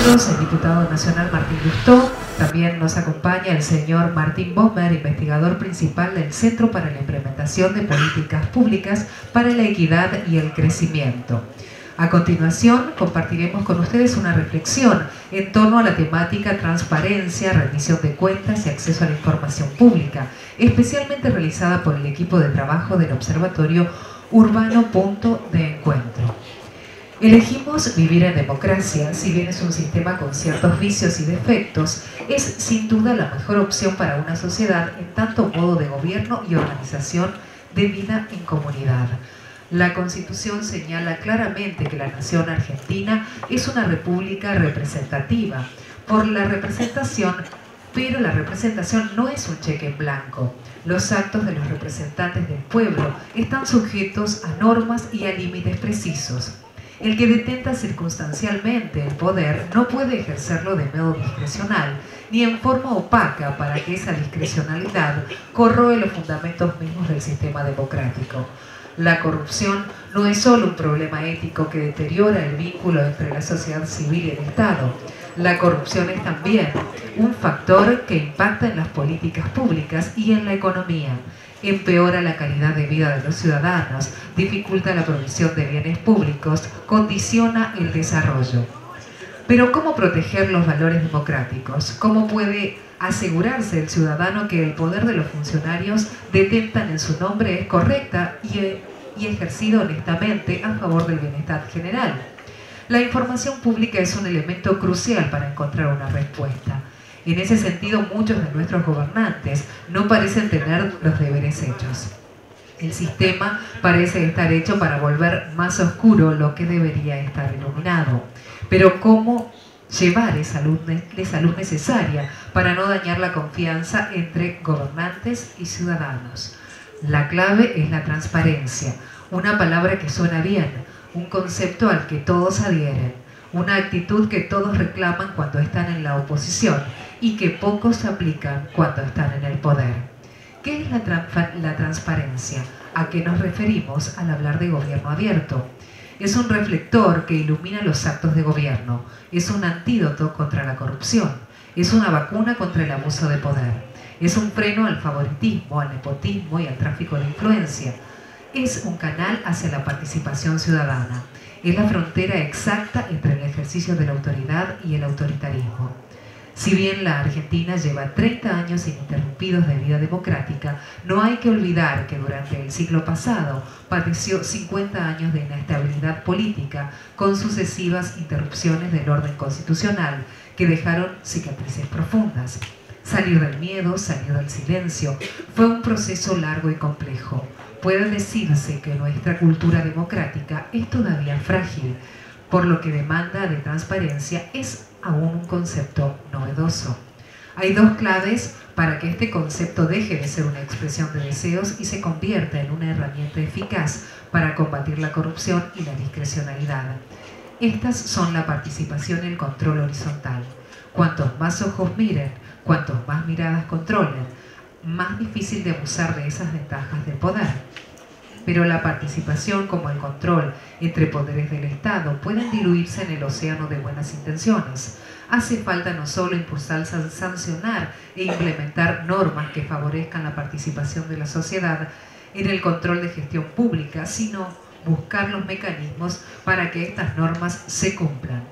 nosotros el diputado nacional Martín Lustó. También nos acompaña el señor Martín Bomer, investigador principal del Centro para la Implementación de Políticas Públicas para la Equidad y el Crecimiento. A continuación, compartiremos con ustedes una reflexión en torno a la temática transparencia, rendición de cuentas y acceso a la información pública, especialmente realizada por el equipo de trabajo del Observatorio Urbano Punto de Encuentro. Elegimos vivir en democracia, si bien es un sistema con ciertos vicios y defectos, es sin duda la mejor opción para una sociedad en tanto modo de gobierno y organización de vida en comunidad. La Constitución señala claramente que la nación argentina es una república representativa por la representación, pero la representación no es un cheque en blanco. Los actos de los representantes del pueblo están sujetos a normas y a límites precisos. El que detenta circunstancialmente el poder no puede ejercerlo de modo discrecional, ni en forma opaca para que esa discrecionalidad corroe los fundamentos mismos del sistema democrático. La corrupción no es solo un problema ético que deteriora el vínculo entre la sociedad civil y el Estado. La corrupción es también un factor que impacta en las políticas públicas y en la economía. Empeora la calidad de vida de los ciudadanos, dificulta la provisión de bienes públicos, condiciona el desarrollo. Pero ¿cómo proteger los valores democráticos? ¿Cómo puede asegurarse el ciudadano que el poder de los funcionarios detentan en su nombre es correcta y ejercido honestamente a favor del bienestar general? La información pública es un elemento crucial para encontrar una respuesta. En ese sentido, muchos de nuestros gobernantes no parecen tener los deberes hechos. El sistema parece estar hecho para volver más oscuro lo que debería estar iluminado. Pero ¿cómo llevar esa luz necesaria para no dañar la confianza entre gobernantes y ciudadanos? La clave es la transparencia, una palabra que suena bien, un concepto al que todos adhieren, una actitud que todos reclaman cuando están en la oposición y que pocos aplican cuando están en el poder. ¿Qué es la transparencia? ¿A qué nos referimos al hablar de gobierno abierto? Es un reflector que ilumina los actos de gobierno, es un antídoto contra la corrupción, es una vacuna contra el abuso de poder, es un freno al favoritismo, al nepotismo y al tráfico de influencia, es un canal hacia la participación ciudadana, es la frontera exacta entre el ejercicio de la autoridad y el autoritarismo. Si bien la Argentina lleva 30 años ininterrumpidos de vida democrática, no hay que olvidar que durante el siglo pasado padeció 50 años de inestabilidad política con sucesivas interrupciones del orden constitucional que dejaron cicatrices profundas. Salir del miedo, salir del silencio, fue un proceso largo y complejo. Puede decirse que nuestra cultura democrática es todavía frágil, por lo que demanda de transparencia es aún un concepto novedoso. Hay dos claves para que este concepto deje de ser una expresión de deseos y se convierta en una herramienta eficaz para combatir la corrupción y la discrecionalidad. Estas son la participación y el control horizontal. Cuantos más ojos miren, cuantos más miradas controlen, más difícil de abusar de esas ventajas del poder. Pero la participación como el control entre poderes del Estado pueden diluirse en el océano de buenas intenciones. Hace falta no solo impulsar, sancionar e implementar normas que favorezcan la participación de la sociedad en el control de gestión pública, sino buscar los mecanismos para que estas normas se cumplan.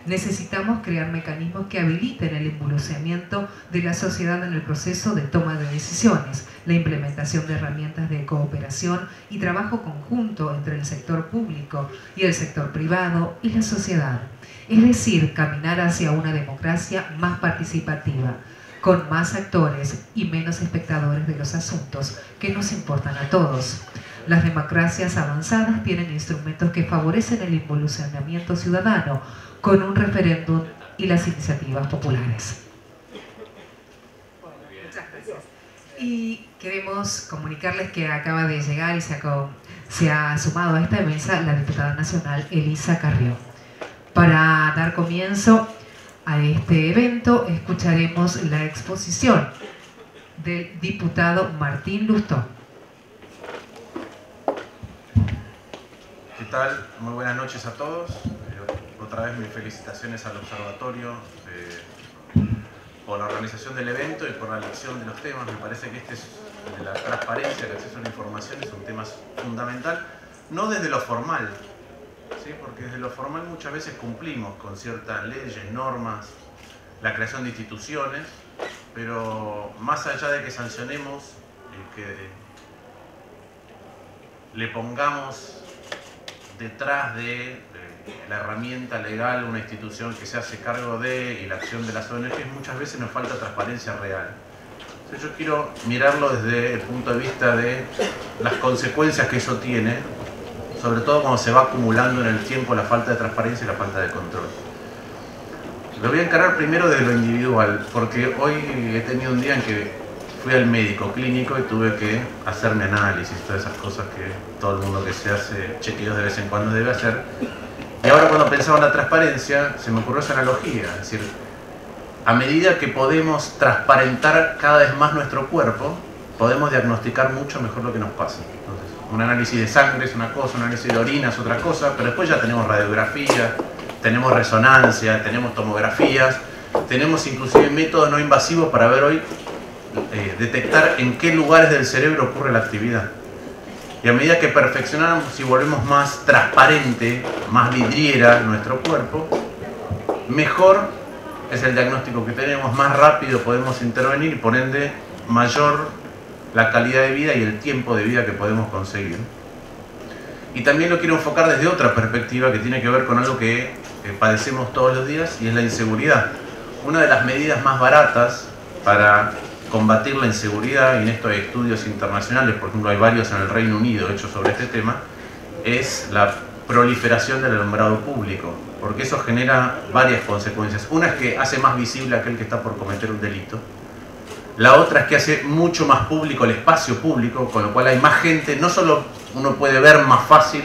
Necesitamos crear mecanismos que habiliten el involucramiento de la sociedad en el proceso de toma de decisiones, la implementación de herramientas de cooperación y trabajo conjunto entre el sector público y el sector privado y la sociedad. Es decir, caminar hacia una democracia más participativa, con más actores y menos espectadores de los asuntos que nos importan a todos. Las democracias avanzadas tienen instrumentos que favorecen el involucramiento ciudadano, con un referéndum y las iniciativas populares. Muchas gracias. Y queremos comunicarles que acaba de llegar y se ha sumado a esta mesa la diputada nacional Elisa Carrió. Para dar comienzo a este evento, escucharemos la exposición del diputado Martín Lustó. ¿Qué tal? Muy buenas noches a todos. otra vez mis felicitaciones al observatorio por la organización del evento y por la elección de los temas. Me parece que este es de la transparencia, el acceso a la información es un tema fundamental, no desde lo formal, ¿sí? Porque desde lo formal muchas veces cumplimos con ciertas leyes, normas, la creación de instituciones, pero más allá de que sancionemos, que le pongamos detrás de la herramienta legal una institución que se hace cargo de y la acción de las ONGs, muchas veces nos falta transparencia real. Entonces yo quiero mirarlo desde el punto de vista de las consecuencias que eso tiene, sobre todo cuando se va acumulando en el tiempo la falta de transparencia y la falta de control. Lo voy a encarar primero desde lo individual, porque hoy he tenido un día en que fui al médico clínico y tuve que hacerme análisis, todas esas cosas que todo el mundo que se hace chequeos de vez en cuando debe hacer. Y ahora cuando pensaba en la transparencia, se me ocurrió esa analogía, es decir, a medida que podemos transparentar cada vez más nuestro cuerpo, podemos diagnosticar mucho mejor lo que nos pasa. Entonces, un análisis de sangre es una cosa, un análisis de orina es otra cosa, pero después ya tenemos radiografía, tenemos resonancia, tenemos tomografías, tenemos inclusive métodos no invasivos para ver hoy, detectar en qué lugares del cerebro ocurre la actividad. Y a medida que perfeccionamos y volvemos más transparente, más vidriera nuestro cuerpo, mejor es el diagnóstico que tenemos, más rápido podemos intervenir y por ende mayor la calidad de vida y el tiempo de vida que podemos conseguir. Y también lo quiero enfocar desde otra perspectiva que tiene que ver con algo que padecemos todos los días y es la inseguridad. Una de las medidas más baratas para combatir la inseguridad, y en esto hay estudios internacionales, por ejemplo hay varios en el Reino Unido hechos sobre este tema, es la proliferación del alumbrado público, porque eso genera varias consecuencias. Una es que hace más visible a aquel que está por cometer un delito. La otra es que hace mucho más público el espacio público, con lo cual hay más gente, no solo uno puede ver más fácil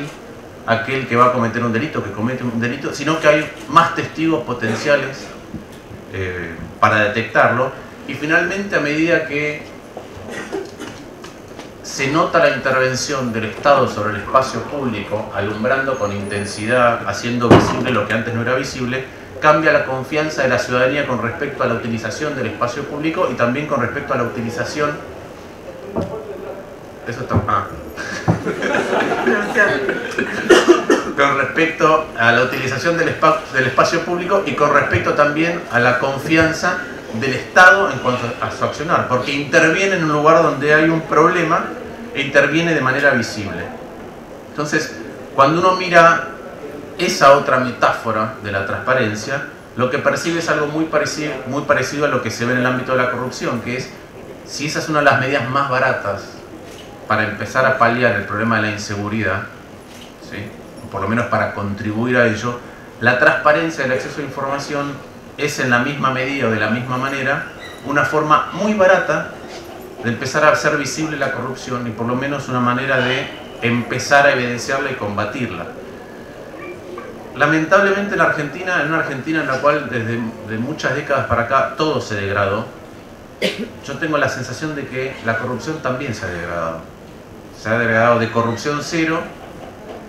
a aquel que va a cometer un delito, que comete un delito, sino que hay más testigos potenciales para detectarlo. Y finalmente, a medida que se nota la intervención del Estado sobre el espacio público, alumbrando con intensidad, haciendo visible lo que antes no era visible, cambia la confianza de la ciudadanía con respecto a la utilización del espacio público y también con respecto a la utilización... Eso está... con respecto a la utilización del espacio público y con respecto también a la confianza del Estado en cuanto a su accionar, porque interviene en un lugar donde hay un problema e interviene de manera visible. Entonces, cuando uno mira esa otra metáfora de la transparencia, lo que percibe es algo muy parecido a lo que se ve en el ámbito de la corrupción, que es, si esa es una de las medidas más baratas para empezar a paliar el problema de la inseguridad, ¿sí? Por lo menos para contribuir a ello, la transparencia del acceso a información es en la misma medida o de la misma manera una forma muy barata de empezar a hacer visible la corrupción y por lo menos una manera de empezar a evidenciarla y combatirla. Lamentablemente en Argentina, en una Argentina en la cual desde muchas décadas para acá todo se degradó, yo tengo la sensación de que la corrupción también se ha degradado. Se ha degradado de corrupción cero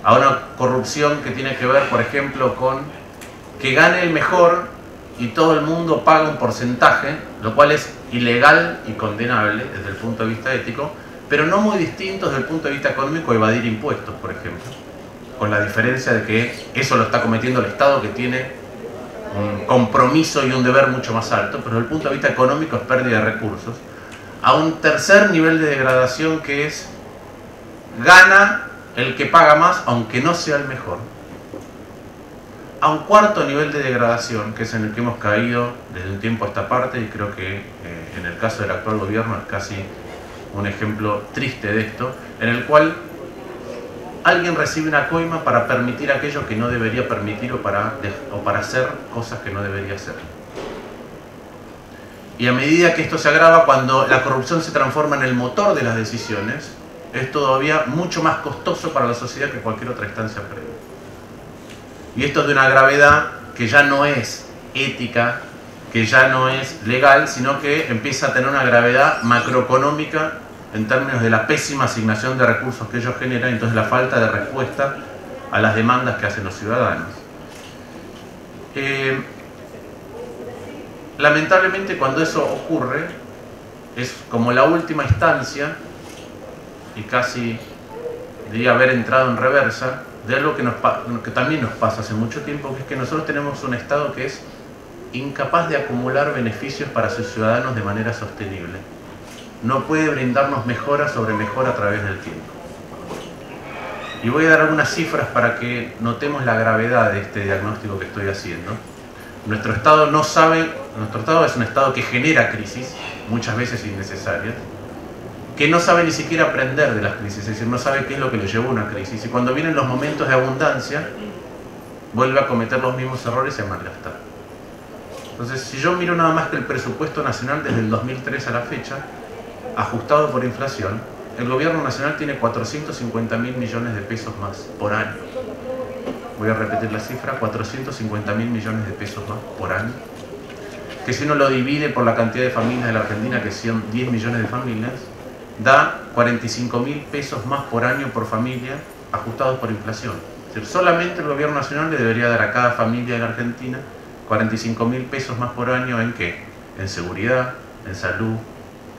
a una corrupción que tiene que ver, por ejemplo, con que gane el mejor y todo el mundo paga un porcentaje, lo cual es ilegal y condenable desde el punto de vista ético, pero no muy distinto desde el punto de vista económico a evadir impuestos, por ejemplo. Con la diferencia de que eso lo está cometiendo el Estado, que tiene un compromiso y un deber mucho más alto, pero desde el punto de vista económico es pérdida de recursos. A un tercer nivel de degradación que es gana el que paga más, aunque no sea el mejor. A un cuarto nivel de degradación, que es en el que hemos caído desde un tiempo a esta parte, y creo que en el caso del actual gobierno es casi un ejemplo triste de esto, en el cual alguien recibe una coima para permitir aquello que no debería permitir o para hacer cosas que no debería hacer. Y a medida que esto se agrava, cuando la corrupción se transforma en el motor de las decisiones, es todavía mucho más costoso para la sociedad que cualquier otra instancia previa. Y esto es de una gravedad que ya no es ética, que ya no es legal, sino que empieza a tener una gravedad macroeconómica en términos de la pésima asignación de recursos que ellos generan, entonces la falta de respuesta a las demandas que hacen los ciudadanos. Lamentablemente, cuando eso ocurre, es como la última instancia, y casi debería haber entrado en reversa, de algo que también nos pasa hace mucho tiempo, que es que nosotros tenemos un Estado que es incapaz de acumular beneficios para sus ciudadanos de manera sostenible. No puede brindarnos mejora sobre mejora a través del tiempo. Y voy a dar algunas cifras para que notemos la gravedad de este diagnóstico que estoy haciendo. Nuestro Estado es un Estado que genera crisis, muchas veces innecesarias, que no sabe ni siquiera aprender de las crisis, es decir, no sabe qué es lo que le llevó a una crisis, y cuando vienen los momentos de abundancia, vuelve a cometer los mismos errores y a malgastar. Entonces, si yo miro nada más que el presupuesto nacional desde el 2003 a la fecha, ajustado por inflación, el gobierno nacional tiene 450.000 millones de pesos más por año. Voy a repetir la cifra, 450.000 millones de pesos más por año. Que si uno lo divide por la cantidad de familias de la Argentina, que son 10 millones de familias, da 45.000 pesos más por año por familia, ajustados por inflación. Es decir, solamente el gobierno nacional le debería dar a cada familia de la Argentina 45.000 pesos más por año ¿en qué? En seguridad, en salud,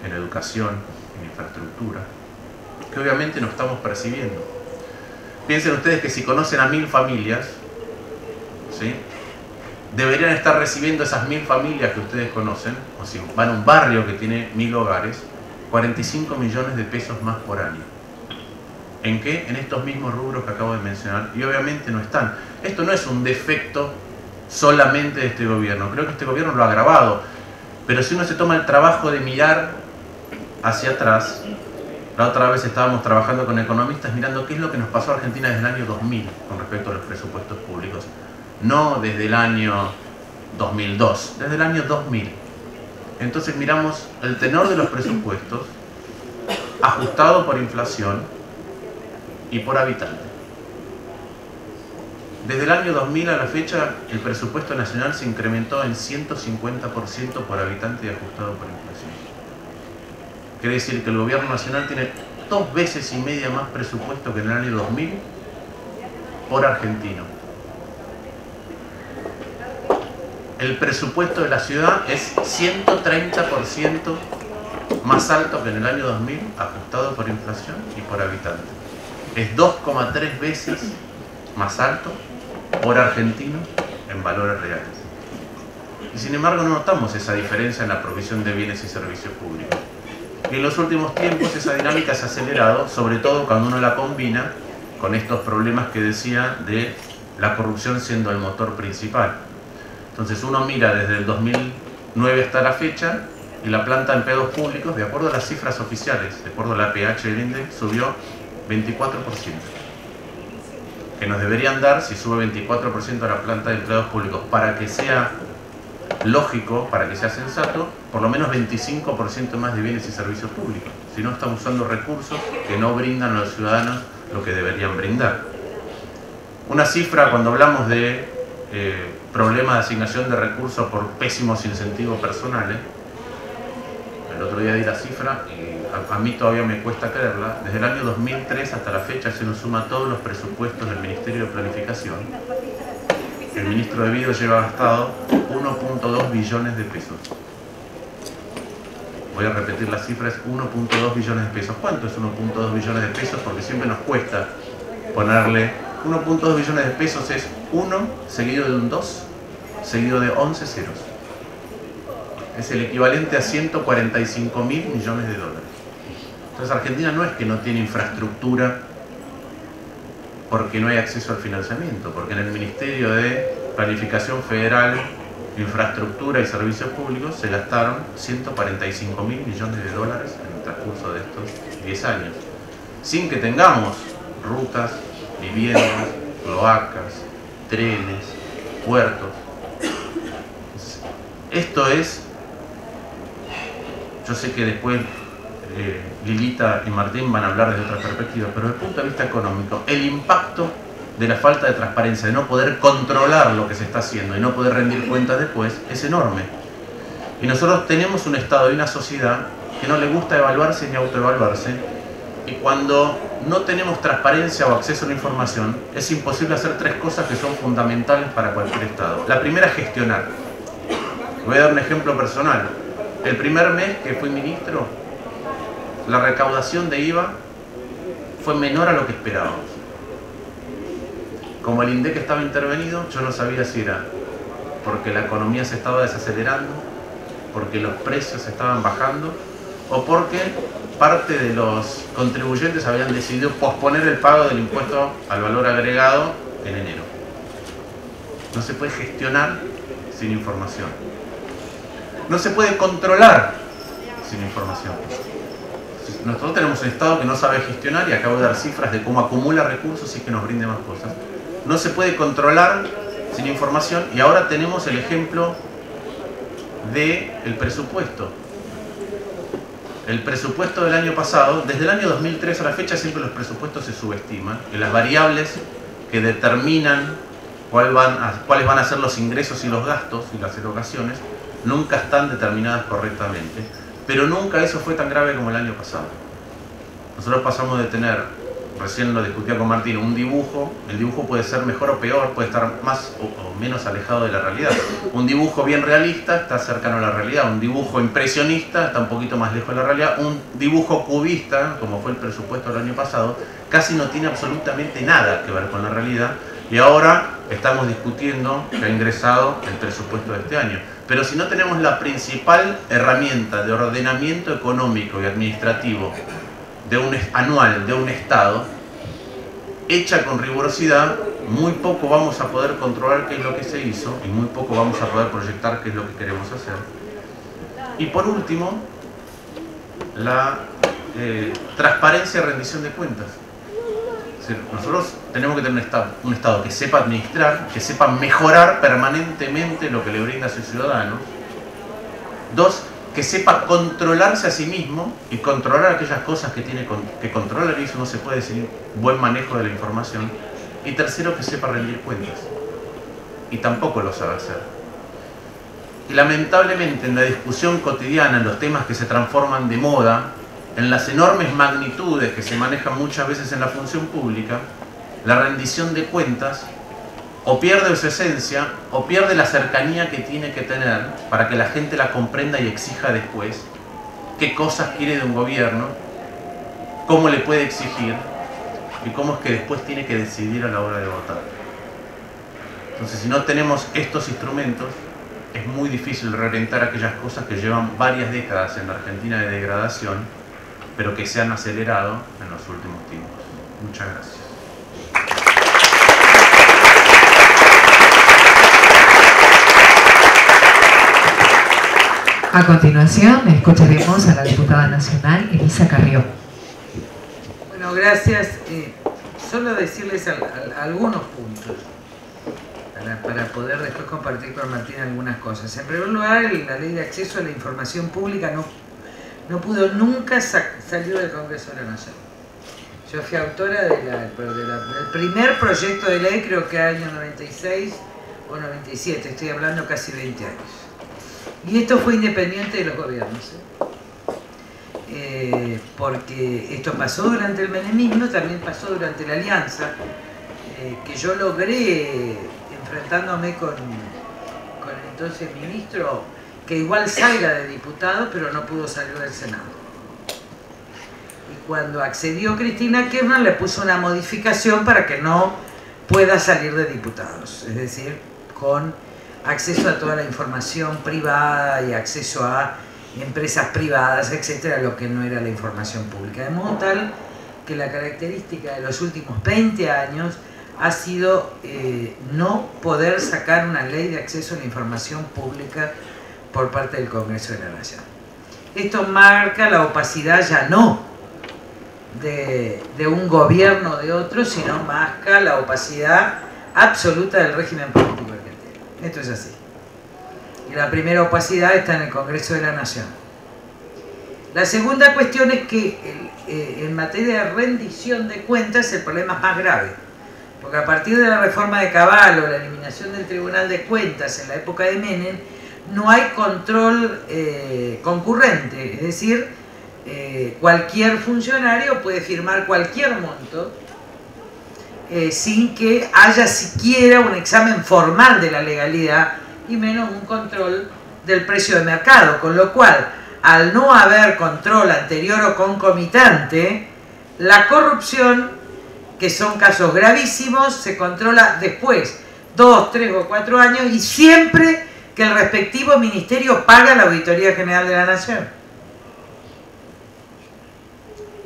en educación, en infraestructura, que obviamente no estamos percibiendo. Piensen ustedes que si conocen a 1000 familias, ¿sí?, deberían estar recibiendo esas 1000 familias que ustedes conocen, o si van a un barrio que tiene 1000 hogares, 45 millones de pesos más por año. ¿En qué? En estos mismos rubros que acabo de mencionar, y obviamente no están. Esto no es un defecto solamente de este gobierno, creo que este gobierno lo ha agravado, pero si uno se toma el trabajo de mirar hacia atrás, la otra vez estábamos trabajando con economistas mirando qué es lo que nos pasó a Argentina desde el año 2000 con respecto a los presupuestos públicos, no desde el año 2002, desde el año 2000. Entonces miramos el tenor de los presupuestos ajustado por inflación y por habitante. Desde el año 2000 a la fecha, el presupuesto nacional se incrementó en 150% por habitante y ajustado por inflación. Quiere decir que el gobierno nacional tiene 2 veces y media más presupuesto que en el año 2000 por argentino. El presupuesto de la ciudad es 130% más alto que en el año 2000, ajustado por inflación y por habitante. Es 2,3 veces más alto por argentino en valores reales. Y sin embargo no notamos esa diferencia en la provisión de bienes y servicios públicos. Y en los últimos tiempos esa dinámica se ha acelerado, sobre todo cuando uno la combina con estos problemas que decía de la corrupción siendo el motor principal. Entonces uno mira desde el 2009 hasta la fecha y la planta de empleados públicos, de acuerdo a las cifras oficiales, de acuerdo a la APH del INDEC, subió 24%. Que nos deberían dar, si sube 24% a la planta de empleados públicos, para que sea lógico, para que sea sensato, por lo menos 25% más de bienes y servicios públicos. Si no, estamos usando recursos que no brindan a los ciudadanos lo que deberían brindar. Una cifra, cuando hablamos de problemas de asignación de recursos por pésimos incentivos personales, el otro día di la cifra y a mí todavía me cuesta creerla. Desde el año 2003 hasta la fecha, se nos suma todos los presupuestos del Ministerio de Planificación. El ministro de Vido lleva gastado 1.2 billones de pesos. Voy a repetir la cifra, es 1.2 billones de pesos. ¿Cuánto es 1.2 billones de pesos? Porque siempre nos cuesta ponerle 1.2 billones de pesos, es 1 seguido de un 2 seguido de 11 ceros. Es el equivalente a 145.000 millones de dólares. Entonces Argentina no es que no tiene infraestructura porque no hay acceso al financiamiento, porque en el Ministerio de Planificación Federal, Infraestructura y Servicios Públicos se gastaron 145.000 millones de dólares en el transcurso de estos 10 años, sin que tengamos rutas, viviendas, cloacas, trenes, puertos. Esto es, yo sé que después Lilita y Martín van a hablar desde otras perspectivas, pero desde el punto de vista económico, el impacto de la falta de transparencia, de no poder controlar lo que se está haciendo y no poder rendir cuentas después, es enorme. Y nosotros tenemos un Estado y una sociedad que no le gusta evaluarse ni autoevaluarse, y cuando no tenemos transparencia o acceso a la información, es imposible hacer tres cosas que son fundamentales para cualquier Estado. La primera es gestionar. Voy a dar un ejemplo personal. El primer mes que fui ministro, la recaudación de IVA fue menor a lo que esperábamos. Como el INDEC estaba intervenido, yo no sabía si era porque la economía se estaba desacelerando, porque los precios estaban bajando, o porque parte de los contribuyentes habían decidido posponer el pago del impuesto al valor agregado en enero. No se puede gestionar sin información. No se puede controlar sin información. Nosotros tenemos un Estado que no sabe gestionar, y acabo de dar cifras de cómo acumula recursos y que nos brinde más cosas. No se puede controlar sin información, y ahora tenemos el ejemplo del presupuesto. El presupuesto del año pasado, desde el año 2003 a la fecha, siempre los presupuestos se subestiman, y las variables que determinan cuáles van a ser los ingresos y los gastos y las erogaciones nunca están determinadas correctamente, pero nunca eso fue tan grave como el año pasado. Nosotros pasamos de tener, recién lo discutía con Martín, un dibujo. El dibujo puede ser mejor o peor, puede estar más o menos alejado de la realidad. Un dibujo bien realista está cercano a la realidad, un dibujo impresionista está un poquito más lejos de la realidad, un dibujo cubista, como fue el presupuesto del año pasado, casi no tiene absolutamente nada que ver con la realidad, y ahora estamos discutiendo que ha ingresado el presupuesto de este año. Pero si no tenemos la principal herramienta de ordenamiento económico y administrativo anual de un Estado, hecha con rigurosidad, muy poco vamos a poder controlar qué es lo que se hizo, y muy poco vamos a poder proyectar qué es lo que queremos hacer. Y por último, la transparencia y rendición de cuentas. Es decir, nosotros tenemos que tener un Estado que sepa administrar, que sepa mejorar permanentemente lo que le brinda a sus ciudadanos. Dos, que sepa controlarse a sí mismo y controlar aquellas cosas que tiene que controlar, y eso no se puede decir buen manejo de la información. Y tercero, que sepa rendir cuentas, y tampoco lo sabe hacer. Y lamentablemente en la discusión cotidiana, en los temas que se transforman de moda, en las enormes magnitudes que se manejan muchas veces en la función pública, la rendición de cuentas o pierde su esencia, o pierde la cercanía que tiene que tener para que la gente la comprenda y exija después qué cosas quiere de un gobierno, cómo le puede exigir y cómo es que después tiene que decidir a la hora de votar. Entonces, si no tenemos estos instrumentos, es muy difícil reorientar aquellas cosas que llevan varias décadas en la Argentina de degradación, pero que se han acelerado en los últimos tiempos. Muchas gracias. A continuación, escucharemos a la diputada nacional Elisa Carrió. Bueno, gracias. Solo decirles algunos puntos para poder después compartir con Martín algunas cosas. En primer lugar, la ley de acceso a la información pública no pudo nunca salir del Congreso de la Nación. Yo fui autora del primer proyecto de ley, creo que año 96 o 97, estoy hablando casi 20 años. Y esto fue independiente de los gobiernos, porque esto pasó durante el menemismo, también pasó durante la Alianza, que yo logré, enfrentándome con el entonces ministro, que igual salga de diputado, pero no pudo salir del Senado. Y cuando accedió Cristina Kirchner, le puso una modificación para que no pueda salir de diputados, es decir, con acceso a toda la información privada y acceso a empresas privadas, etcétera, lo que no era la información pública. De modo tal que la característica de los últimos 20 años ha sido no poder sacar una ley de acceso a la información pública por parte del Congreso de la Nación. Esto marca la opacidad ya no de un gobierno o de otro, sino marca la opacidad absoluta del régimen político argentino. Esto es así. Y la primera opacidad está en el Congreso de la Nación. La segunda cuestión es que en materia de rendición de cuentas el problema es más grave. Porque a partir de la reforma de Cavallo, la eliminación del Tribunal de Cuentas en la época de Menem, no hay control concurrente. Es decir, cualquier funcionario puede firmar cualquier monto sin que haya siquiera un examen formal de la legalidad y menos un control del precio de mercado, con lo cual, al no haber control anterior o concomitante, la corrupción, que son casos gravísimos, se controla después, 2, 3 o 4 años, y siempre que el respectivo ministerio paga la Auditoría General de la Nación.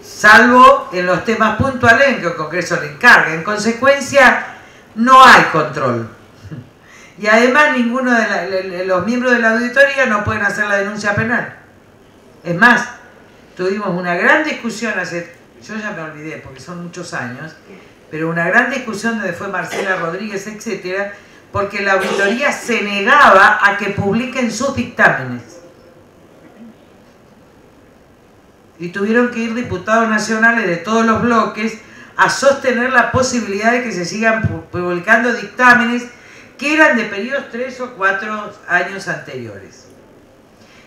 Salvo en los temas puntuales en que el Congreso le encarga. En consecuencia, no hay control. Y además ninguno de los miembros de la auditoría no pueden hacer la denuncia penal. Es más, tuvimos una gran discusión yo ya me olvidé porque son muchos años, pero una gran discusión donde fue Marcela Rodríguez, etcétera, porque la auditoría se negaba a que publiquen sus dictámenes. Y tuvieron que ir diputados nacionales de todos los bloques a sostener la posibilidad de que se sigan publicando dictámenes que eran de periodos 3 o 4 años anteriores.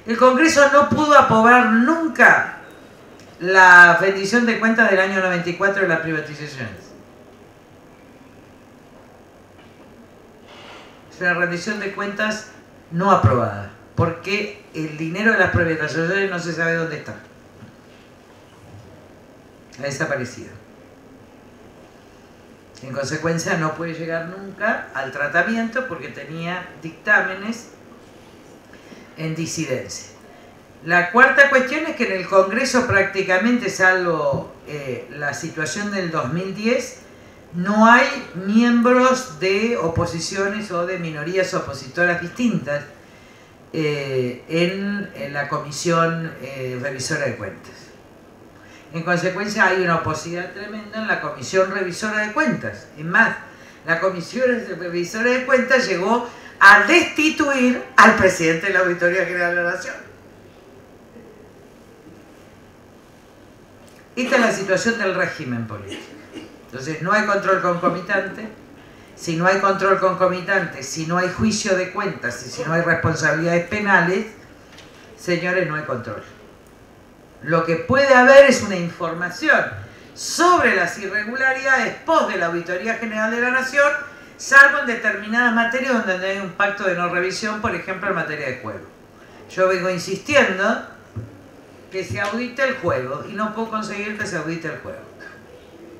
El Congreso no pudo aprobar nunca la rendición de cuentas del año 94 de las privatizaciones. Es una rendición de cuentas no aprobada, porque el dinero de las privatizaciones no se sabe dónde está. Ha desaparecido. En consecuencia no puede llegar nunca al tratamiento porque tenía dictámenes en disidencia. La cuarta cuestión es que en el Congreso prácticamente, salvo la situación del 2010, no hay miembros de oposiciones o de minorías opositoras distintas en la Comisión Revisora de Cuentas. En consecuencia hay una oposidad tremenda en la Comisión Revisora de Cuentas. Es más, la Comisión Revisora de Cuentas llegó a destituir al presidente de la Auditoría General de la Nación. Esta es la situación del régimen político. Entonces no hay control concomitante. Si no hay control concomitante, si no hay juicio de cuentas y si no hay responsabilidades penales, señores, no hay control. Lo que puede haber es una información sobre las irregularidades post de la Auditoría General de la Nación, salvo en determinadas materias donde hay un pacto de no revisión, por ejemplo en materia de juego. Yo vengo insistiendo que se audite el juego y no puedo conseguir que se audite el juego,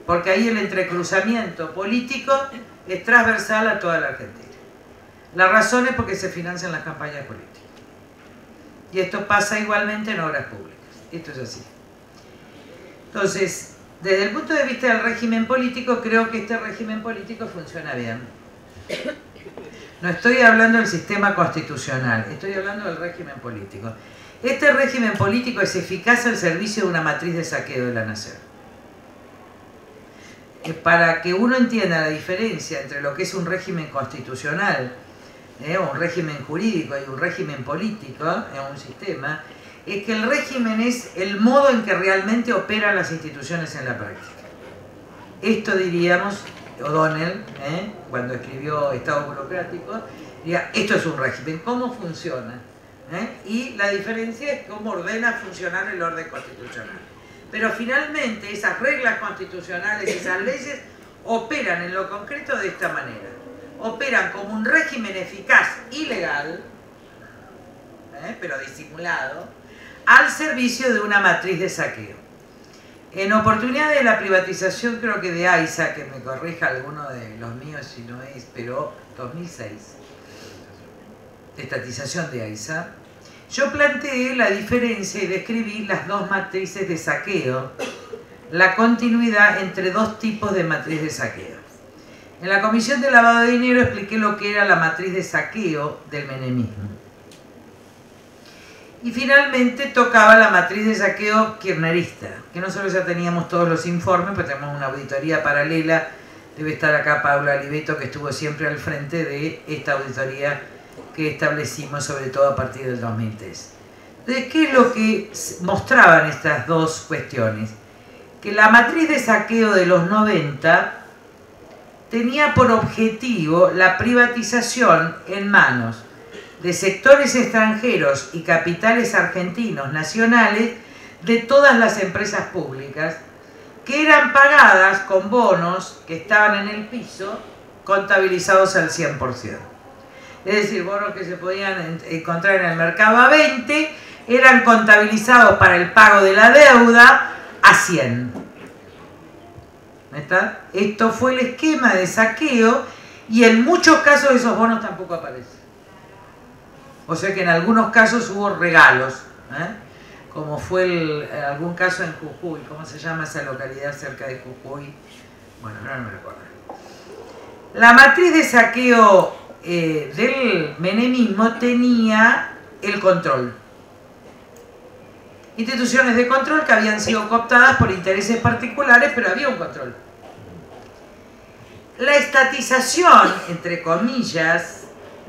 porque ahí el entrecruzamiento político es transversal a toda la Argentina. La razón es porque se financian las campañas políticas, y esto pasa igualmente en obras públicas. Esto es así. Entonces, desde el punto de vista del régimen político, creo que este régimen político funciona bien. No estoy hablando del sistema constitucional, estoy hablando del régimen político. Este régimen político es eficaz al servicio de una matriz de saqueo de la nación. Para que uno entienda la diferencia entre lo que es un régimen constitucional, un régimen jurídico y un régimen político, un sistema, es que el régimen es el modo en que realmente operan las instituciones en la práctica. Esto diríamos, O'Donnell, cuando escribió Estado Burocrático, diría, esto es un régimen, ¿cómo funciona? Y la diferencia es cómo ordena funcionar el orden constitucional. Pero finalmente esas reglas constitucionales, esas leyes, operan en lo concreto de esta manera. Operan como un régimen eficaz y legal, pero disimulado, al servicio de una matriz de saqueo. En oportunidad de la privatización, creo que de AISA, que me corrija alguno de los míos si no es, pero 2006, de estatización de AISA, yo planteé la diferencia y describí las dos matrices de saqueo, la continuidad entre dos tipos de matriz de saqueo. En la Comisión de Lavado de Dinero expliqué lo que era la matriz de saqueo del menemismo. Y finalmente tocaba la matriz de saqueo kirchnerista, que no solo ya teníamos todos los informes, pero tenemos una auditoría paralela. Debe estar acá Paula Oliveto, que estuvo siempre al frente de esta auditoría que establecimos, sobre todo a partir del 2003. Entonces, ¿qué es lo que mostraban estas dos cuestiones? Que la matriz de saqueo de los 90 tenía por objetivo la privatización en manos de sectores extranjeros y capitales argentinos nacionales de todas las empresas públicas que eran pagadas con bonos que estaban en el piso contabilizados al 100%. Es decir, bonos que se podían encontrar en el mercado a 20 eran contabilizados para el pago de la deuda a 100. ¿Está? Esto fue el esquema de saqueo y en muchos casos esos bonos tampoco aparecen. O sea que en algunos casos hubo regalos, como fue algún caso en Jujuy. ¿Cómo se llama esa localidad cerca de Jujuy? Bueno, no me recuerdo. La matriz de saqueo del menemismo tenía el control. Instituciones de control que habían sido cooptadas por intereses particulares, pero había un control. La estatización, entre comillas,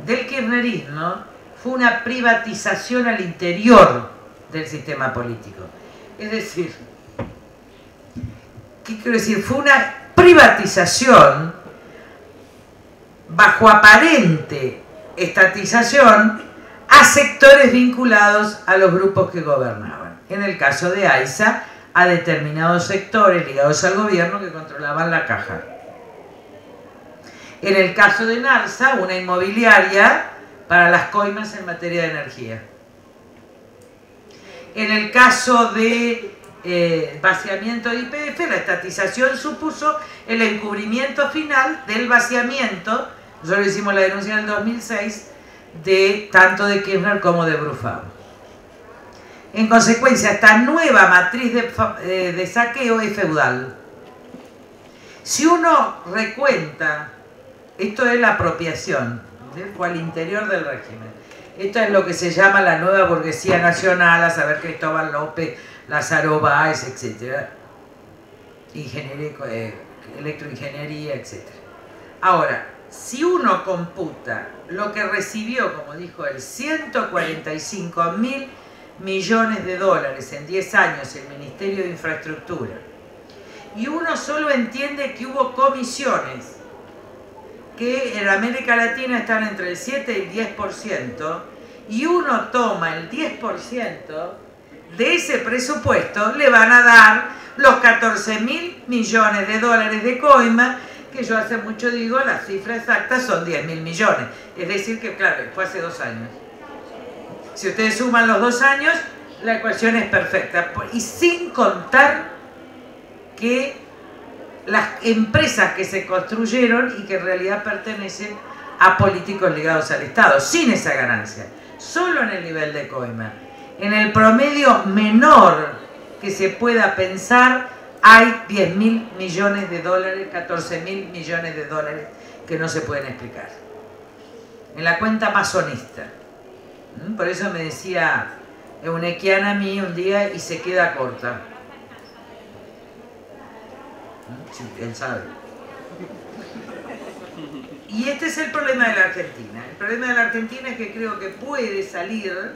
del kirchnerismo fue una privatización al interior del sistema político. Es decir, ¿qué quiero decir? Fue una privatización bajo aparente estatización a sectores vinculados a los grupos que gobernaban. En el caso de AISA, a determinados sectores ligados al gobierno que controlaban la caja. En el caso de NARSA, una inmobiliaria para las coimas en materia de energía. En el caso de vaciamiento de YPF, la estatización supuso el encubrimiento final del vaciamiento, nosotros hicimos la denuncia en el 2006, de tanto de Kirchner como de Brufau. En consecuencia, esta nueva matriz de saqueo es feudal. Si uno recuenta, esto es la apropiación, fue al interior del régimen. Esto es lo que se llama la nueva burguesía nacional, a saber Cristóbal López, Lázaro Báez, etc. Electroingeniería, etc. Ahora, si uno computa lo que recibió, como dijo él, 145.000 millones de dólares en 10 años el Ministerio de Infraestructura, y uno solo entiende que hubo comisiones que en América Latina están entre el 7 y el 10%, y uno toma el 10% de ese presupuesto, le van a dar los 14.000 millones de dólares de coima, que yo hace mucho digo, la cifra exacta son 10.000 millones. Es decir que, claro, fue hace 2 años. Si ustedes suman los 2 años, la ecuación es perfecta. Y sin contar que las empresas que se construyeron y que en realidad pertenecen a políticos ligados al Estado, sin esa ganancia, solo en el nivel de coima. En el promedio menor que se pueda pensar, hay 10.000 millones de dólares, 14.000 millones de dólares que no se pueden explicar. En la cuenta más honesta. Por eso me decía Eunequiana a mí un día, y se queda corta. Sí, él sabe. Y este es el problema de la Argentina. El problema de la Argentina es que creo que puede salir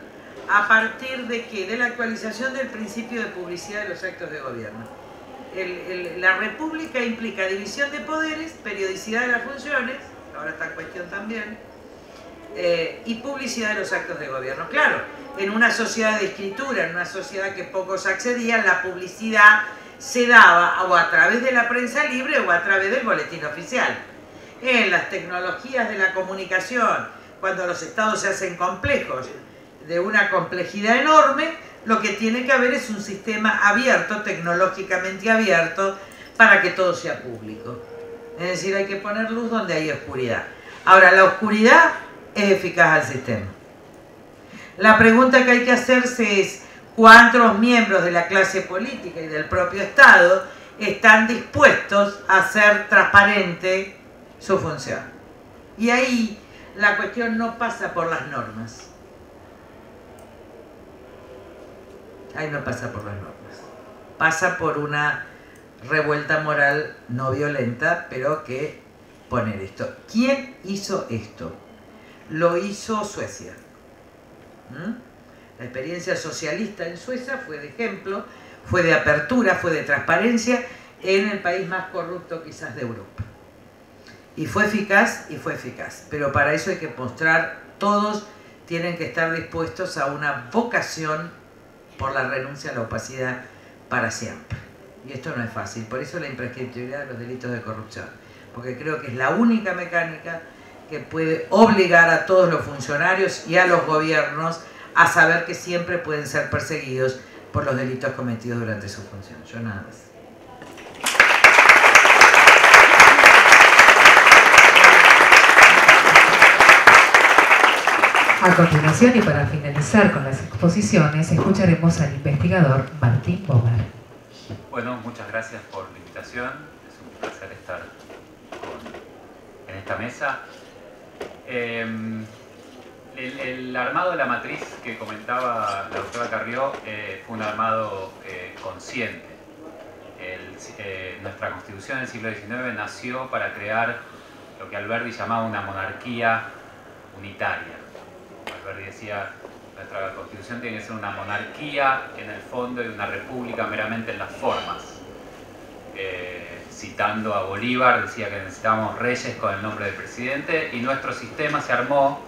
a partir de ¿qué? De la actualización del principio de publicidad de los actos de gobierno. La república implica división de poderes, periodicidad de las funciones, ahora está en cuestión también, y publicidad de los actos de gobierno. Claro, en una sociedad de escritura, en una sociedad que pocos accedían, la publicidad se daba o a través de la prensa libre o a través del boletín oficial. En las tecnologías de la comunicación, cuando los estados se hacen complejos, de una complejidad enorme, lo que tiene que haber es un sistema abierto, tecnológicamente abierto, para que todo sea público. Es decir, hay que poner luz donde hay oscuridad. Ahora, la oscuridad es eficaz al sistema. La pregunta que hay que hacerse es ¿cuántos miembros de la clase política y del propio Estado están dispuestos a hacer transparente su función? Y ahí la cuestión no pasa por las normas. Ahí no pasa por las normas. Pasa por una revuelta moral no violenta, pero que poner esto. ¿Quién hizo esto? Lo hizo Suecia. La experiencia socialista en Suecia fue de ejemplo, fue de apertura, fue de transparencia en el país más corrupto quizás de Europa. Y fue eficaz, pero para eso hay que mostrar, todos tienen que estar dispuestos a una vocación por la renuncia a la opacidad para siempre. Y esto no es fácil, por eso la imprescriptibilidad de los delitos de corrupción, porque creo que es la única mecánica que puede obligar a todos los funcionarios y a los gobiernos a saber que siempre pueden ser perseguidos por los delitos cometidos durante su función. Yo nada más. A continuación, y para finalizar con las exposiciones, escucharemos al investigador Martín Bomer. Bueno, muchas gracias por la invitación. Es un placer estar en esta mesa. El armado de la matriz que comentaba la doctora Carrió fue un armado consciente. Nuestra Constitución del siglo XIX nació para crear lo que Alberdi llamaba una monarquía unitaria. Alberdi decía, nuestra Constitución tiene que ser una monarquía en el fondo y una república meramente en las formas. Citando a Bolívar, decía que necesitábamos reyes con el nombre del presidente, y nuestro sistema se armó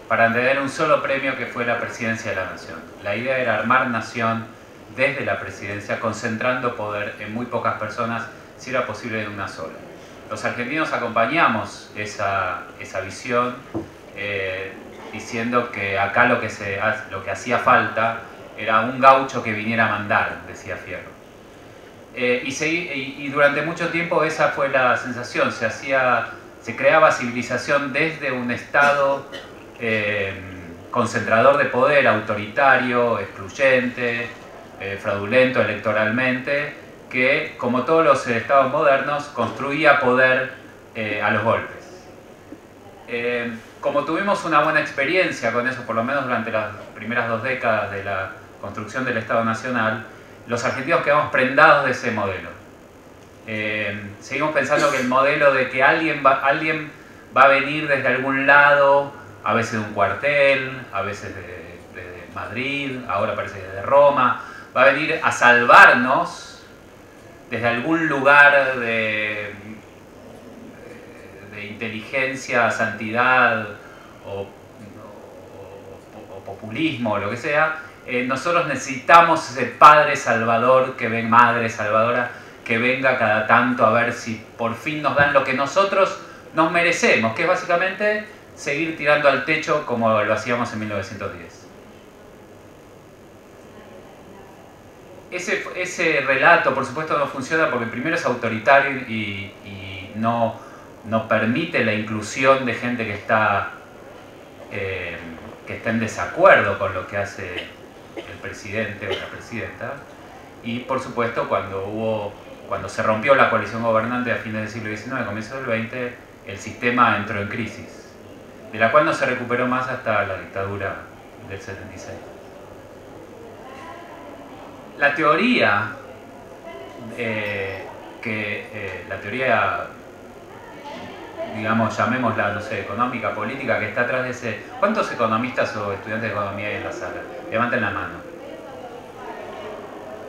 para tener un solo premio, que fue la presidencia de la nación. La idea era armar nación desde la presidencia, concentrando poder en muy pocas personas, si era posible en una sola. Los argentinos acompañamos esa visión, diciendo que acá lo que hacía falta era un gaucho que viniera a mandar, decía Fierro. Y durante mucho tiempo esa fue la sensación, se creaba civilización desde un Estado concentrador de poder, autoritario, excluyente, fraudulento electoralmente, que, como todos los estados modernos, construía poder a los golpes. Como tuvimos una buena experiencia con eso, por lo menos durante las primeras 2 décadas de la construcción del Estado Nacional, los argentinos quedamos prendados de ese modelo. Seguimos pensando que el modelo de que alguien va a venir desde algún lado, a veces de un cuartel, a veces de Madrid, ahora parece que de Roma, va a venir a salvarnos desde algún lugar de inteligencia, santidad o populismo o lo que sea. Nosotros necesitamos ese padre salvador, madre salvadora, que venga cada tanto a ver si por fin nos dan lo que nosotros nos merecemos, que es básicamente seguir tirando al techo como lo hacíamos en 1910. Ese relato, por supuesto, no funciona porque primero es autoritario y no permite la inclusión de gente que está en desacuerdo con lo que hace el presidente o la presidenta. Y por supuesto, cuando se rompió la coalición gobernante a fines del siglo XIX, comienzos del XX, el sistema entró en crisis, de la cual no se recuperó más hasta la dictadura del 76. La teoría, digamos, llamémosla, no sé, económica, política, que está atrás de ese... ¿Cuántos economistas o estudiantes de economía hay en la sala? Levanten la mano.